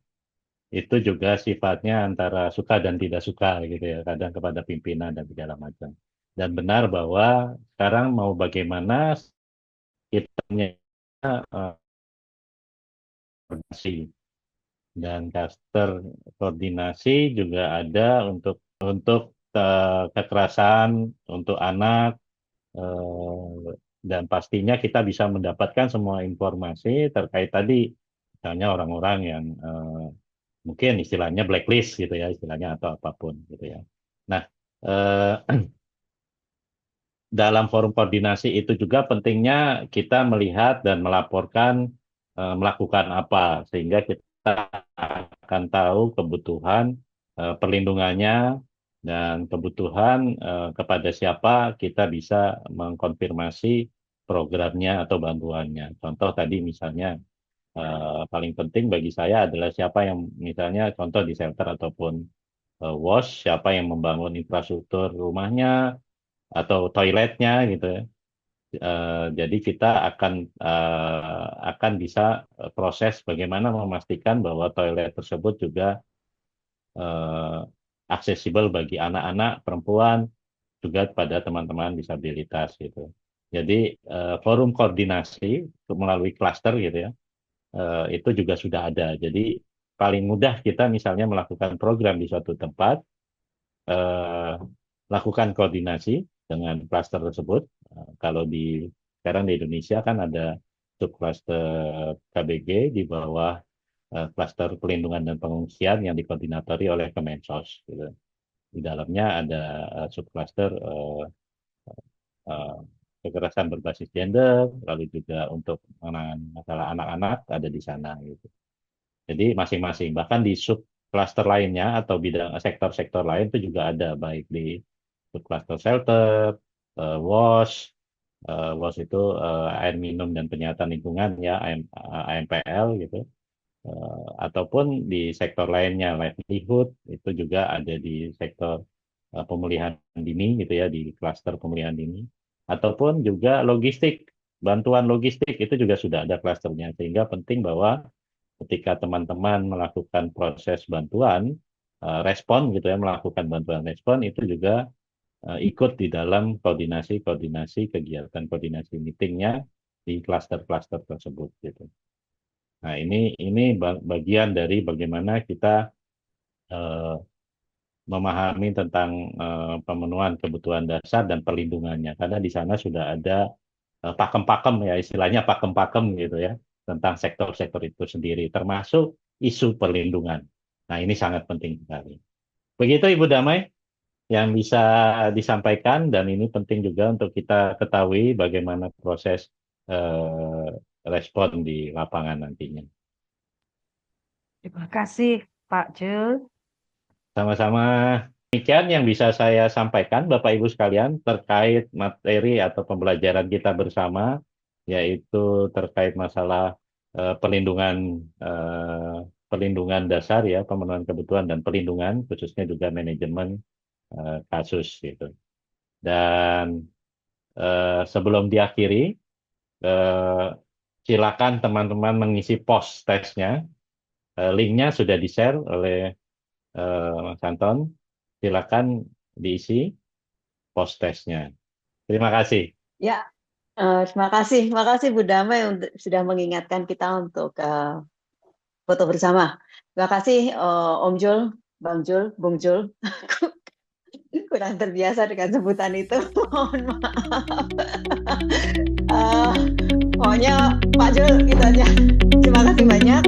itu juga sifatnya antara suka dan tidak suka gitu ya, kadang kepada pimpinan dan segala macam. Dan benar bahwa sekarang mau bagaimana kita punya koordinasi dan cluster koordinasi juga ada untuk kekerasan untuk anak, dan pastinya kita bisa mendapatkan semua informasi terkait tadi, misalnya orang-orang yang mungkin istilahnya blacklist gitu ya, istilahnya atau apapun gitu ya. Nah, dalam forum koordinasi itu juga pentingnya kita melihat dan melaporkan melakukan apa sehingga kita akan tahu kebutuhan perlindungannya dan kebutuhan kepada siapa kita bisa mengkonfirmasi programnya atau bantuannya. Contoh tadi misalnya paling penting bagi saya adalah siapa yang misalnya contoh di shelter ataupun WOS, siapa yang membangun infrastruktur rumahnya atau toiletnya gitu ya. Jadi kita akan bisa proses bagaimana memastikan bahwa toilet tersebut juga aksesibel bagi anak-anak, perempuan, juga pada teman-teman disabilitas gitu. Jadi forum koordinasi melalui klaster gitu ya, itu juga sudah ada. Jadi paling mudah kita misalnya melakukan program di suatu tempat, lakukan koordinasi dengan klaster tersebut. Kalau sekarang di Indonesia kan ada subklaster KBG di bawah klaster pelindungan dan pengungsian yang dikoordinatori oleh Kemensos. Gitu. Di dalamnya ada subklaster kekerasan berbasis gender, lalu juga untuk menangani masalah anak-anak ada di sana. Gitu. Jadi masing-masing, bahkan di subklaster lainnya atau bidang sektor-sektor lain itu juga ada, baik di subklaster shelter, WOS, WOS itu air minum dan penyihatan lingkungan ya, AMPL gitu. ataupun di sektor lainnya, livelihood itu juga ada di sektor pemulihan dini gitu ya, di klaster pemulihan dini, ataupun juga logistik, bantuan logistik itu juga sudah ada klasternya, sehingga penting bahwa ketika teman-teman melakukan proses bantuan respon gitu ya, melakukan bantuan respon itu juga ikut di dalam koordinasi kegiatan koordinasi meetingnya di klaster-klaster tersebut gitu. Nah, ini bagian dari bagaimana kita memahami tentang pemenuhan kebutuhan dasar dan perlindungannya, karena di sana sudah ada pakem-pakem ya, istilahnya pakem-pakem gitu ya, tentang sektor-sektor itu sendiri, termasuk isu perlindungan. Nah, ini sangat penting sekali. Begitu Ibu Damai yang bisa disampaikan, dan ini penting juga untuk kita ketahui bagaimana proses respon di lapangan nantinya. Terima kasih Pak Jul. Sama-sama. Demikian yang bisa saya sampaikan Bapak Ibu sekalian terkait materi atau pembelajaran kita bersama, yaitu terkait masalah perlindungan dasar ya, pemenuhan kebutuhan dan perlindungan, khususnya juga manajemen kasus gitu. Dan sebelum diakhiri, silakan teman-teman mengisi post testnya. Linknya sudah di-share oleh Mas Anton. Silakan diisi post testnya. Terima kasih. Ya, terima kasih Bu Damai sudah mengingatkan kita untuk foto bersama. Terima kasih Om Jul, Bang Jul, Bung Jul. Kurang terbiasa dengan sebutan itu. Mohon maaf. Pokoknya Pak Jul gitu aja. Terima kasih banyak.